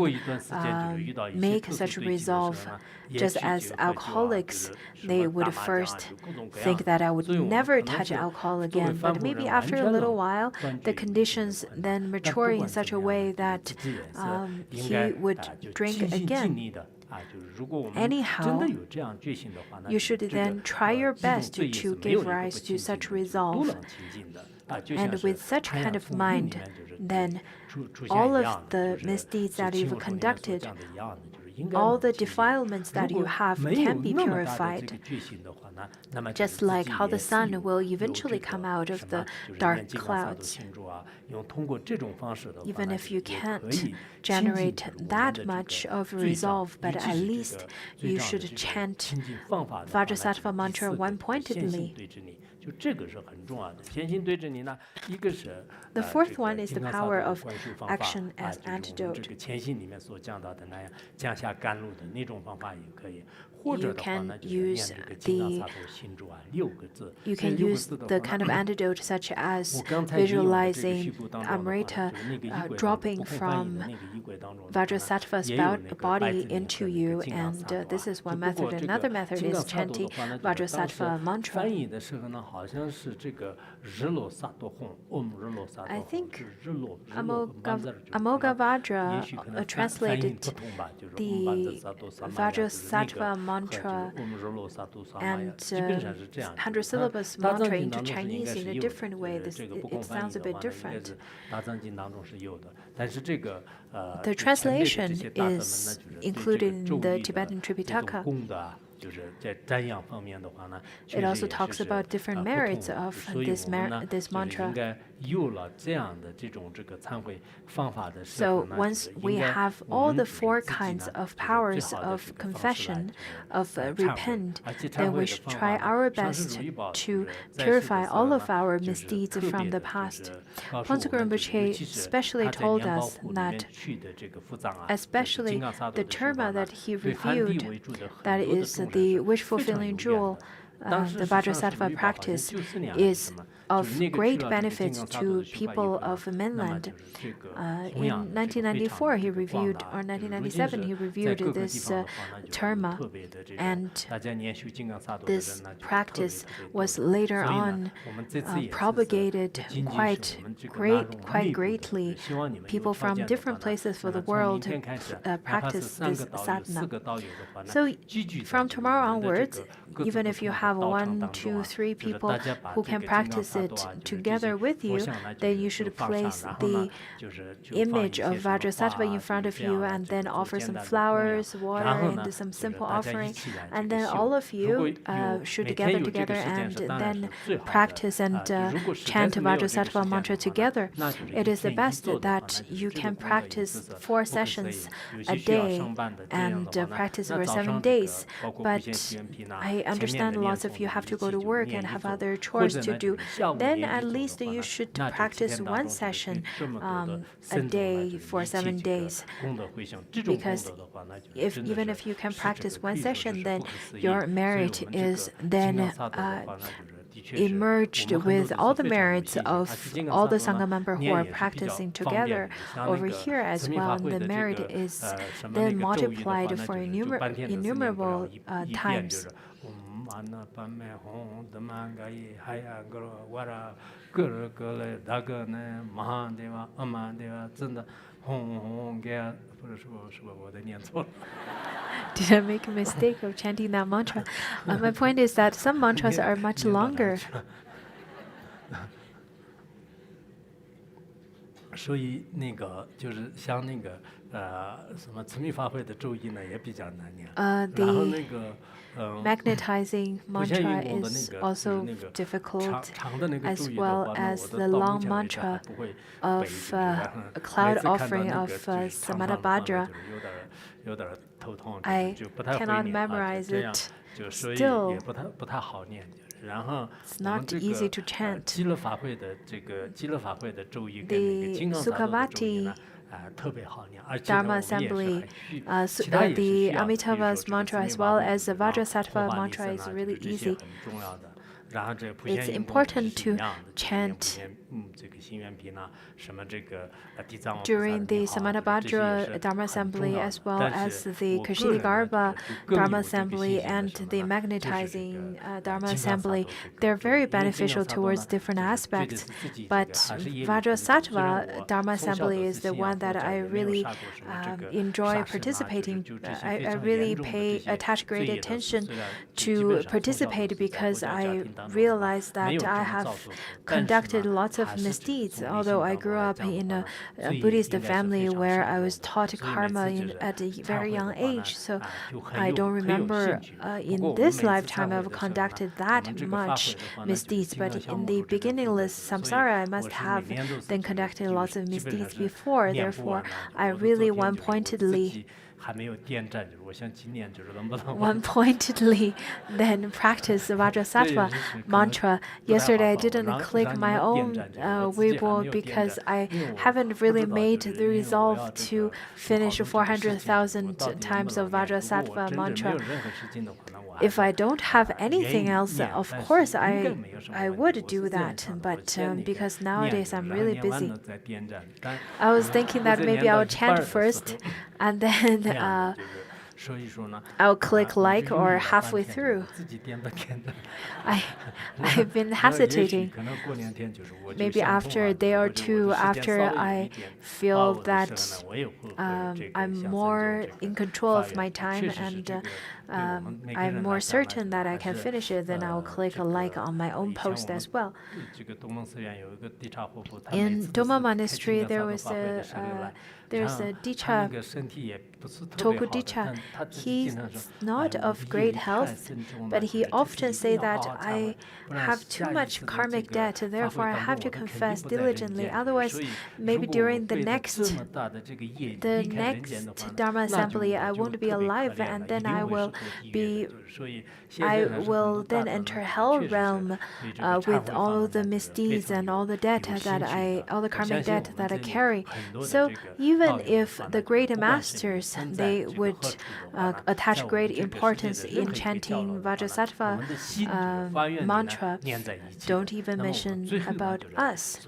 make such resolve, just as alcoholics, they would first think that I would never touch alcohol again, but maybe after a little while, the conditions then mature in such a way that he would drink again. Anyhow, you should then try your best to give rise to such resolve. And with such kind of mind, then all of the misdeeds that you've conducted, all the defilements that you have can be purified. Just like how the sun will eventually come out of the dark clouds. Even if you can't generate that much of resolve, but at least you should chant Vajrasattva mantra one-pointedly. The fourth one is the power of action as antidote. You can use the kind of antidote such as visualizing Amrita dropping from Vajrasattva's body into you, and this is one method. Another method is chanting Vajrasattva mantra. I think Amoghavajra translated the Vajrasattva mantra and 100 syllables mantra into Chinese in a different way. It sounds a bit different. The translation is included in the Tibetan Tripitaka. It also talks about different merits of this mantra. So once we have all the 4 kinds of powers of confession, of repent, then we should try our best to purify all of our misdeeds from the past. Pontsuk Rinpoche especially told us that, especially the terma that he reviewed, that is the wish-fulfilling jewel, the Vajrasattva practice, is of great benefit to people of mainland. In 1994, he reviewed, or 1997, he reviewed this terma, and this practice was later on propagated quite greatly. People from different places for the world practice this sadhana. So from tomorrow onwards, even if you have 1, 2, 3 people who can practice it together with you, then you should place the image of Vajrasattva in front of you and then offer some flowers, water, and some simple offering. And then all of you should gather together and then practice and chant Vajrasattva mantra together. It is the best that you can practice 4 sessions a day and practice for 7 days. But I understand lots of you have to go to work and have other chores to do. Then at least you should practice 1 session a day for 7 days. Because even if you can practice 1 session, then your merit is then emerged with all the merits of all the Sangha members who are practicing together over here as well. And the merit is then multiplied for innumerable times. Did I make a mistake of chanting that mantra? My point is that some mantras are much longer. Magnetizing mantra is also difficult, as well as the long mantra of a cloud offering of Samanabhadra. I cannot memorize it. Still, it's not easy to chant. The Sukhavati Dharma Assembly, the Amitabha's mantra as well as the Vajrasattva mantra is really easy. It's important to chant during the Samanabhadra Dharma Assembly as well as the Kashiligarbha Dharma Assembly and the Magnetizing Dharma Assembly. They're very beneficial towards different aspects, but Vajrasattva Dharma Assembly is the one that I really enjoy participating. I really attach great attention to participate because I realize that I have conducted lots of misdeeds. Although I grew up in a Buddhist family where I was taught karma at a very young age, so I don't remember in this lifetime I've conducted that much misdeeds. But in the beginningless samsara, I must have then conducted lots of misdeeds before. Therefore, I really one-pointedly then practice the Vajrasattva mantra. Yesterday I didn't click my own Weibo because I haven't really made the resolve to finish 400,000 times of Vajrasattva mantra. If I don't have anything else, of course I would do that, but because nowadays I'm really busy. I was thinking that maybe I'll chant first and then I'll click like or halfway through. I've been hesitating. Maybe after a day or two, after I feel that I'm more in control of my time and I'm more certain that I can finish it, then I'll click a like on my own post as well. In Doma Monastery, there's a Dicha, Toku Dicha. He's not of great health, but he often say that I have too much karmic debt, therefore I have to confess diligently. Otherwise, maybe during the next Dharma assembly, I won't be alive, and then I will will then enter hell realm with all the misdeeds and all the all the karmic debt that I carry. So even if the great masters, they would attach great importance in chanting Vajrasattva mantra, don't even mention about us.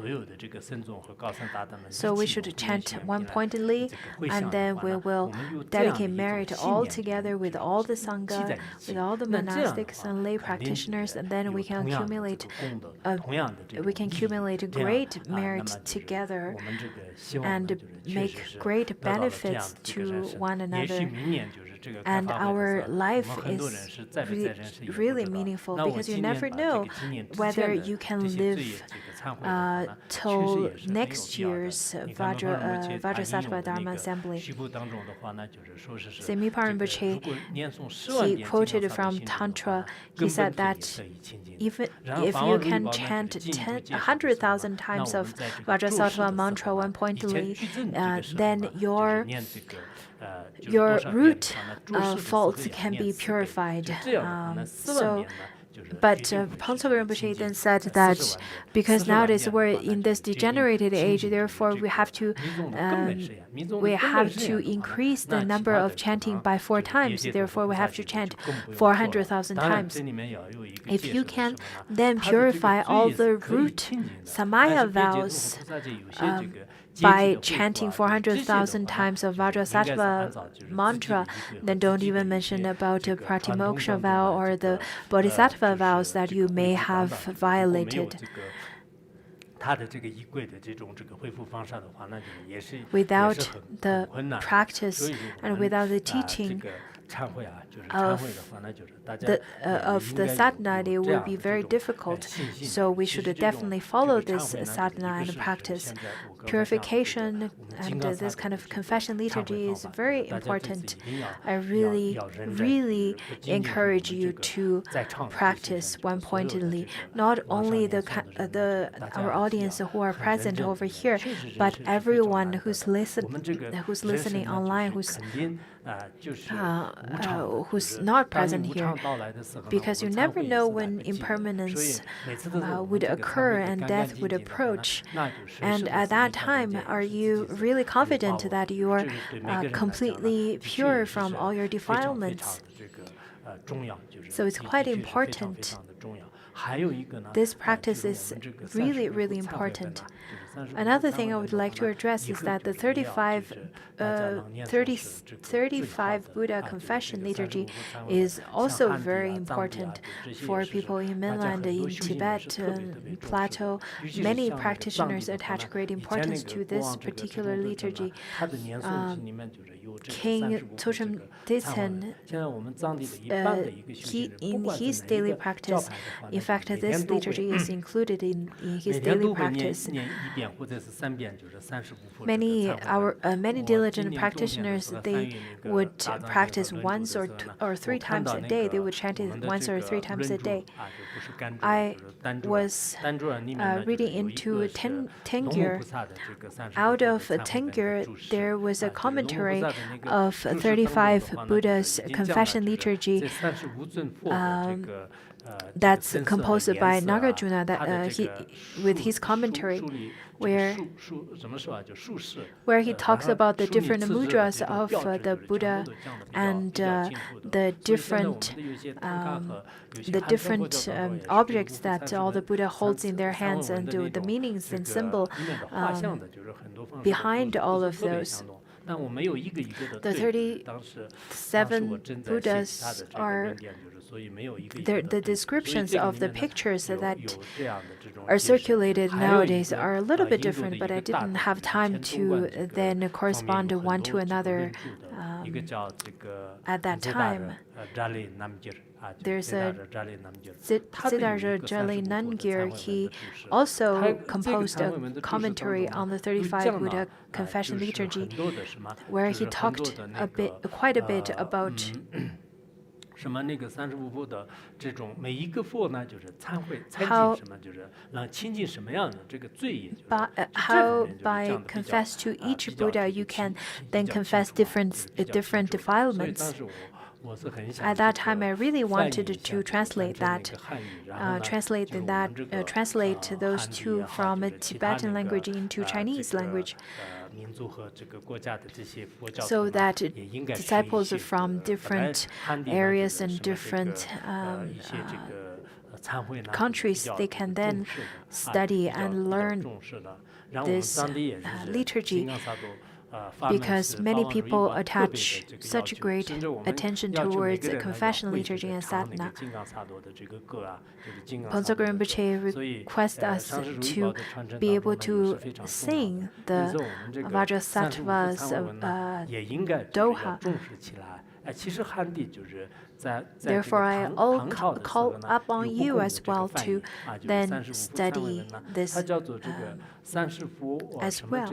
So we should chant one-pointedly, and then we will dedicate merit all together with all the Sangha, with all the monastics and lay practitioners, and then we can accumulate great merit together and make great benefits to one another. And our life is really meaningful, because you never know whether you can live till next year's Vajrasattva Dharma Assembly. Semi Rinpoche, he quoted from Tantra, he said that even if you can chant 100,000 times of Vajrasattva mantra one-pointedly, then your root faults can be purified. But Pansog Rinpoche then said that because nowadays we're in this degenerated age, therefore we have to increase the number of chanting by 4 times. Therefore, we have to chant 400,000 times. If you can then purify all the root Samaya vows by chanting 400,000 times of Vajrasattva mantra, then don't even mention about the Pratimoksha vow or the Bodhisattva vows that you may have violated. Without the practice and without the teaching of the sadhana, it will be very difficult. So we should definitely follow this sadhana and practice. Purification and this kind of confession liturgy is very important. I really, really encourage you to practice one-pointedly. Not only our audience who are present over here, but everyone who's listening online, who's not present here, because you never know when impermanence would occur and death would approach. And at that time, are you really confident that you are completely pure from all your defilements? So it's quite important. This practice is really, really important. Another thing I would like to address is that the 35 Buddha confession liturgy is also very important for people in mainland, in Tibet, Plateau. Many practitioners attach great importance to this particular liturgy. King Tosham Ditsen, in his daily practice, in fact, this liturgy is included in his daily practice. Many diligent practitioners, they would practice once or 3 times a day. They would chant it once or 3 times a day. I was reading into Tengyur. Out of Tengyur, there was a commentary of 35 Buddha's confession liturgy that's composed by Nagarjuna, with his commentary, where he talks about the different mudras of the Buddha and the different objects that all the Buddha holds in their hands, and the meanings and symbol behind all of those. The 37 Buddhas are the descriptions of the pictures that are circulated nowadays are a little bit different, but I didn't have time to then correspond one to another at that time. There's a Siddhartha Jali Nangir. He also composed a commentary on the 35 Buddha confession liturgy, where he talked quite a bit about how by confess to each Buddha you can then confess different defilements. At that time, I really wanted to translate those two from a Tibetan language into Chinese language, so that disciples from different areas and different countries, they can then study and learn this liturgy, because many people attach such great attention towards confession liturgy and sadhana. Ponzo Rinpoche requests us to be able to sing the Vajrasattva's Doha. Therefore, I call upon you as well to then study this as well.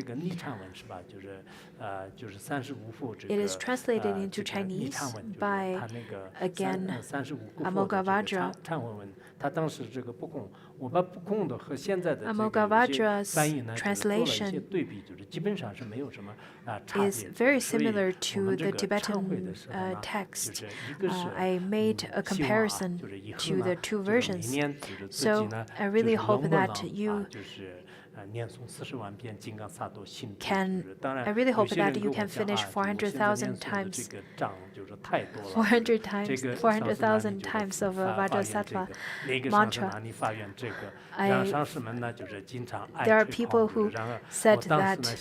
It is translated into Chinese by, again, Amoghavajra. Amoghavajra's translation is very similar to the Tibetan text. I made a comparison to the two versions. So I really hope that you can finish 400,000 times. 400,000 times of Vajrasattva mantra. There are people who said that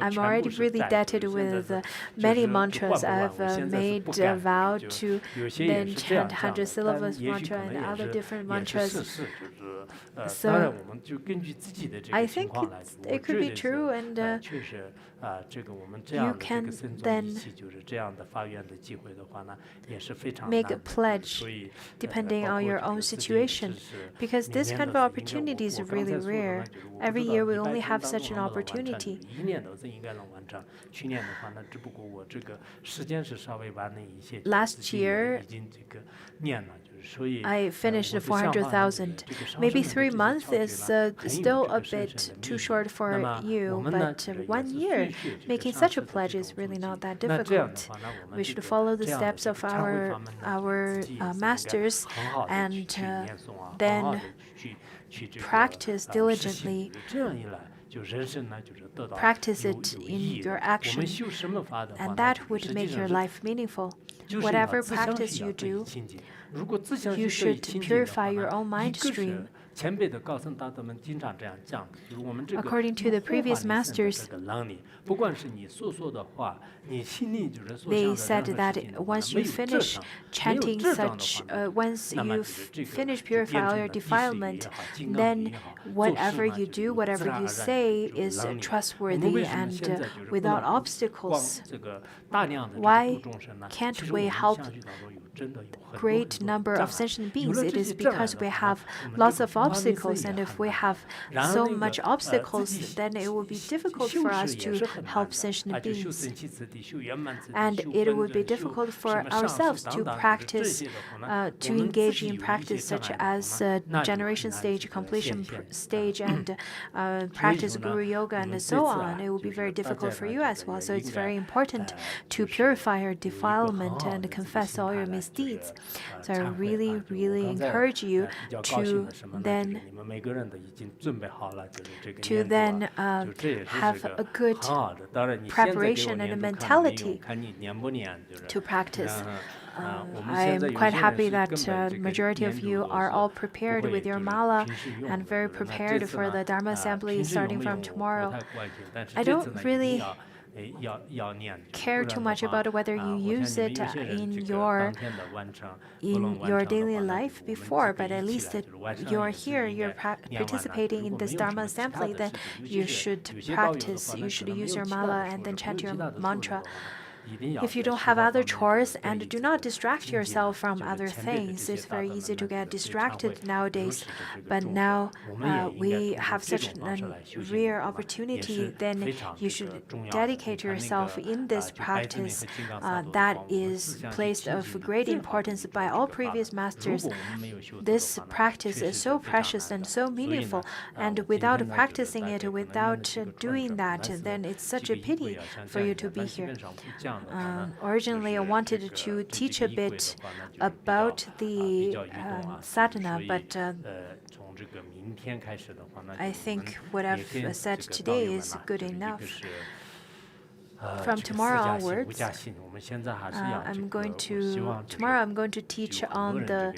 I'm already really indebted with many mantras. I've made a vow to then chant 100 syllables mantra and other different mantras. So I think it could be true, and you can then make a pledge depending on your own situation, because this kind of opportunity is really rare. Every year we only have such an opportunity. Last year, I finished 400,000. Maybe 3 months is still a bit too short for you, but 1 year making such a pledge is really not that difficult. We should follow the steps of our masters and then practice diligently. Practice it in your action, and that would make your life meaningful. Whatever practice you do, you should purify your own mind stream. According to the previous masters, they said that once you finish chanting such, once you finish purifying all your defilement, then whatever you do, whatever you say is trustworthy and without obstacles. Why can't we help great number of sentient beings? It is because we have lots of obstacles, and if we have so much obstacles, then it will be difficult for us to help sentient beings. And it would be difficult for ourselves to practice, to engage in practice such as generation stage, completion stage, and practice Guru Yoga and so on. It will be very difficult for you as well. So it's very important to purify your defilement and confess all your misdeeds. So I really, really encourage you to then have a good preparation and a mentality to practice. I am quite happy that the majority of you are all prepared with your mala and very prepared for the Dharma Assembly starting from tomorrow. I don't really care too much about whether you use it in your daily life before, but at least you're here, you're participating in this Dharma Assembly, then you should practice, you should use your mala and then chant your mantra. if you don't have other chores, and do not distract yourself from other things. It's very easy to get distracted nowadays, but now we have such a rare opportunity. Then you should dedicate yourself in this practice that is placed of great importance by all previous masters. This practice is so precious and so meaningful, and without practicing it, without doing that, then it's such a pity for you to be here. Originally, I wanted to teach a bit about the sadhana, but I think what I've said today is good enough. From tomorrow onwards, I'm going to teach on the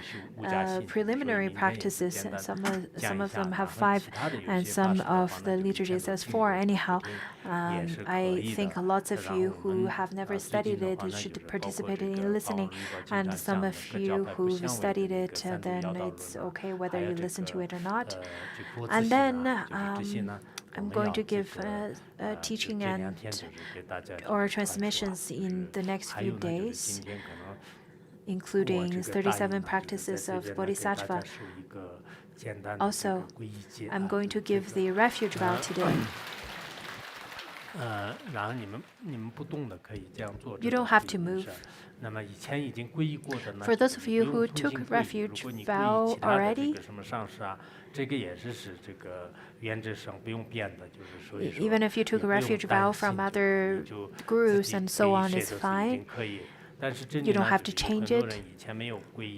preliminary practices. Some of them have 5, and some of the liturgies has 4. Anyhow, I think lots of you who have never studied it should participate in listening, and some of you who've studied it, then it's okay whether you listen to it or not. And then I'm going to give teaching and or transmissions in the next few days, including 37 practices of Bodhisattva. Also, I'm going to give the refuge vow today. You don't have to move. For those of you who took refuge vow already, even if you took a refuge vow from other gurus and so on, it's fine. You don't have to change it.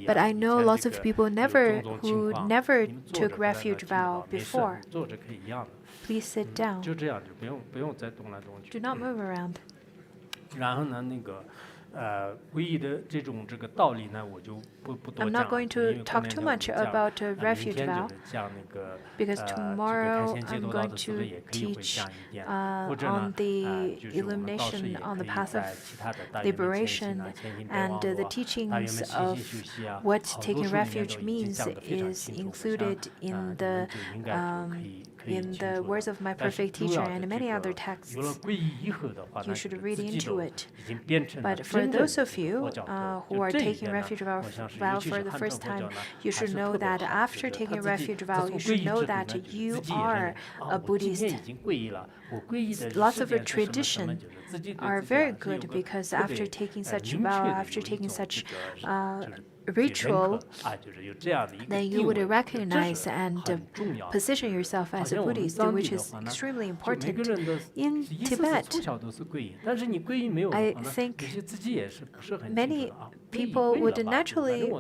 But I know lots of people who never took refuge vow before. Please sit down. Do not move around. I'm not going to talk too much about refuge vow, because tomorrow I'm going to teach on the illumination on the path of liberation, and the teachings of what taking refuge means is included in the words of my perfect teacher and many other texts. You should read into it. But for those of you who are taking refuge vow for the first time, you should know that after taking refuge vow, you should know that you are a Buddhist. Lots of tradition are very good, because after taking such vow, after taking such ritual, then you would recognize and position yourself as a Buddhist, which is extremely important. In Tibet, I think many people would naturally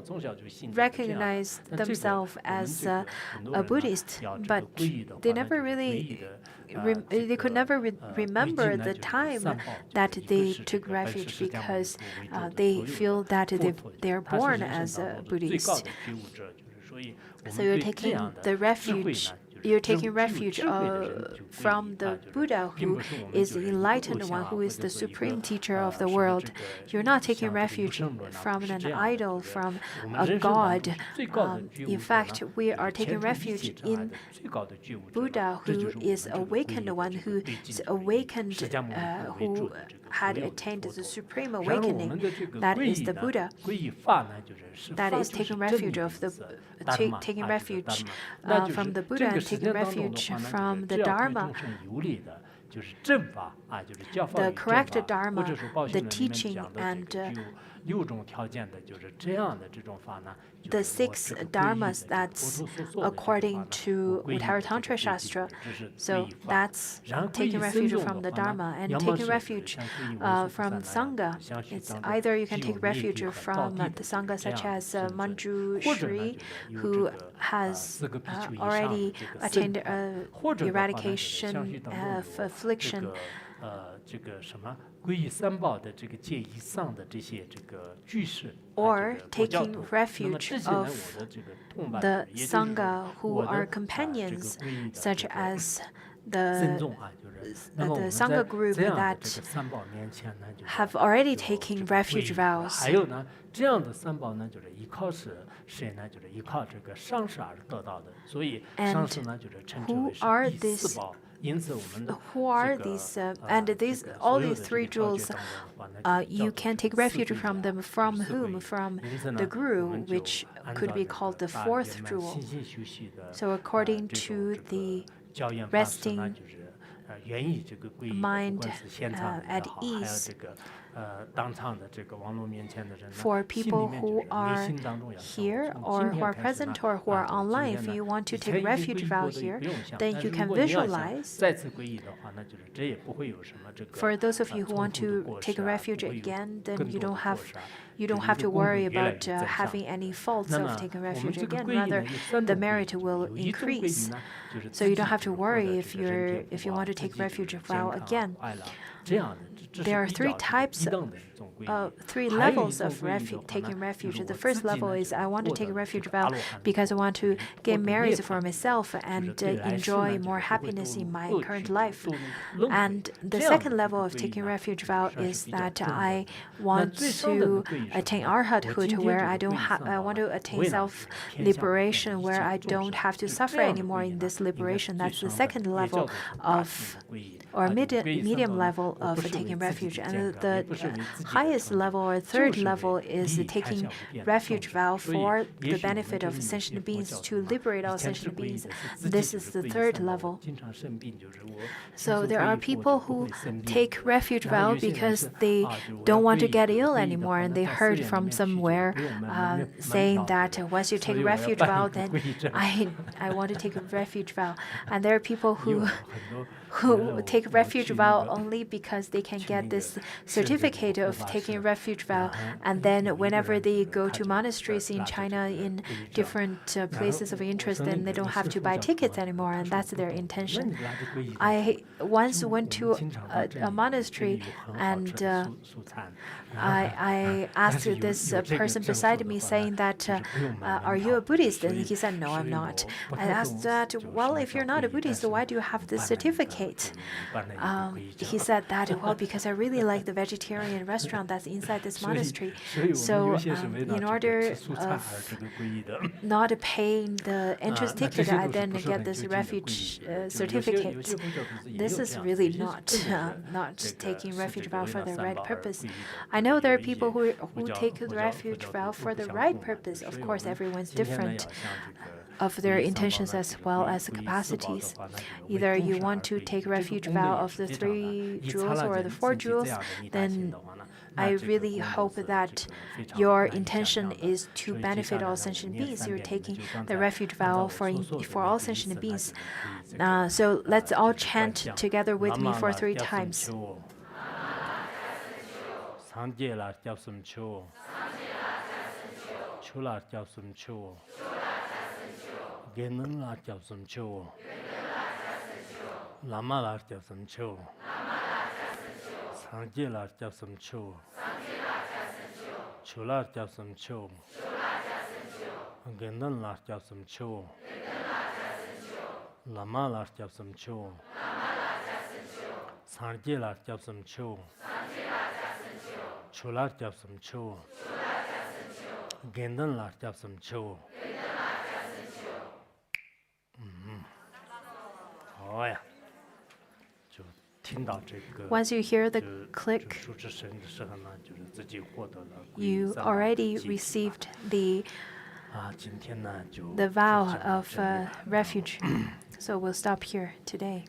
recognize themselves as a Buddhist, but they never really they could never remember the time that they took refuge, because they feel that they're born as a Buddhist. So you're taking the refuge. You're taking refuge from the Buddha, who is the enlightened one, who is the supreme teacher of the world. You're not taking refuge from an idol, from a god. In fact, we are taking refuge in Buddha, who is awakened one, who is awakened, who had attained the supreme awakening. That is the Buddha. That is taking refuge of the taking refuge from the Buddha, and taking refuge from the Dharma. The correct Dharma, the teaching, and the 6 dharmas, that's according to Uttara Tantra Shastra. So that's taking refuge from the Dharma, and taking refuge from Sangha. It's either you can take refuge from the Sangha, such as Manju Shri, who has already attained eradication of affliction, or taking refuge of the Sangha who are companions, such as the Sangha group that have already taken refuge vows. And who are these who are these, and all these three jewels, you can take refuge from them from whom? From the guru, which could be called the fourth jewel. So according to the resting mind at ease, for people who are here or who are present or who are online, if you want to take refuge vow here, then you can visualize. For those of you who want to take refuge again, then you don't have to worry about having any faults of taking refuge again. Rather, the merit will increase. So you don't have to worry if you want to take refuge vow again. There are three levels of taking refuge. The first level is I want to take refuge vow because I want to gain merits for myself and enjoy more happiness in my current life. And the second level of taking refuge vow is that I want to attain arhathood, where I want to attain self-liberation, where I don't have to suffer anymore in this liberation. That's the second level of, or medium level of taking refuge. And the highest level or third level is taking refuge vow for the benefit of sentient beings, to liberate all sentient beings. This is the third level. So there are people who take refuge vow because they don't want to get ill anymore, and they heard from somewhere saying that once you take refuge vow, then I want to take a refuge vow. And there are people who take refuge vow only because they can get this certificate of taking refuge vow, and then whenever they go to monasteries in China, in different places of interest, then they don't have to buy tickets anymore, and that's their intention. I once went to a monastery, and I asked this person beside me, saying that, are you a Buddhist? And he said, no, I'm not. I asked that, well, if you're not a Buddhist, why do you have this certificate? He said that, well, because I really like the vegetarian restaurant that's inside this monastery. So in order of not paying the entrance ticket, I then get this refuge certificate. This is really not taking refuge vow for the right purpose. I know there are people who take the refuge vow for the right purpose. Of course, everyone's different of their intentions as well as the capacities. Either you want to take refuge vow of the 3 jewels or the 4 jewels, then I really hope that your intention is to benefit all sentient beings. You're taking the refuge vow for all sentient beings. So let's all chant together with me for 3 times. Geneng la jiao sum qiu, lama la jiao sum qiu, sangji la jiao sum qiu, chu la jiao sum qiu, geneng la jiao sum qiu, lama la jiao sum qiu, sangji la jiao sum qiu, chu la jiao sum qiu, geneng la jiao sum qiu. Once you hear the click, you already received the vow of refuge. So we'll stop here today.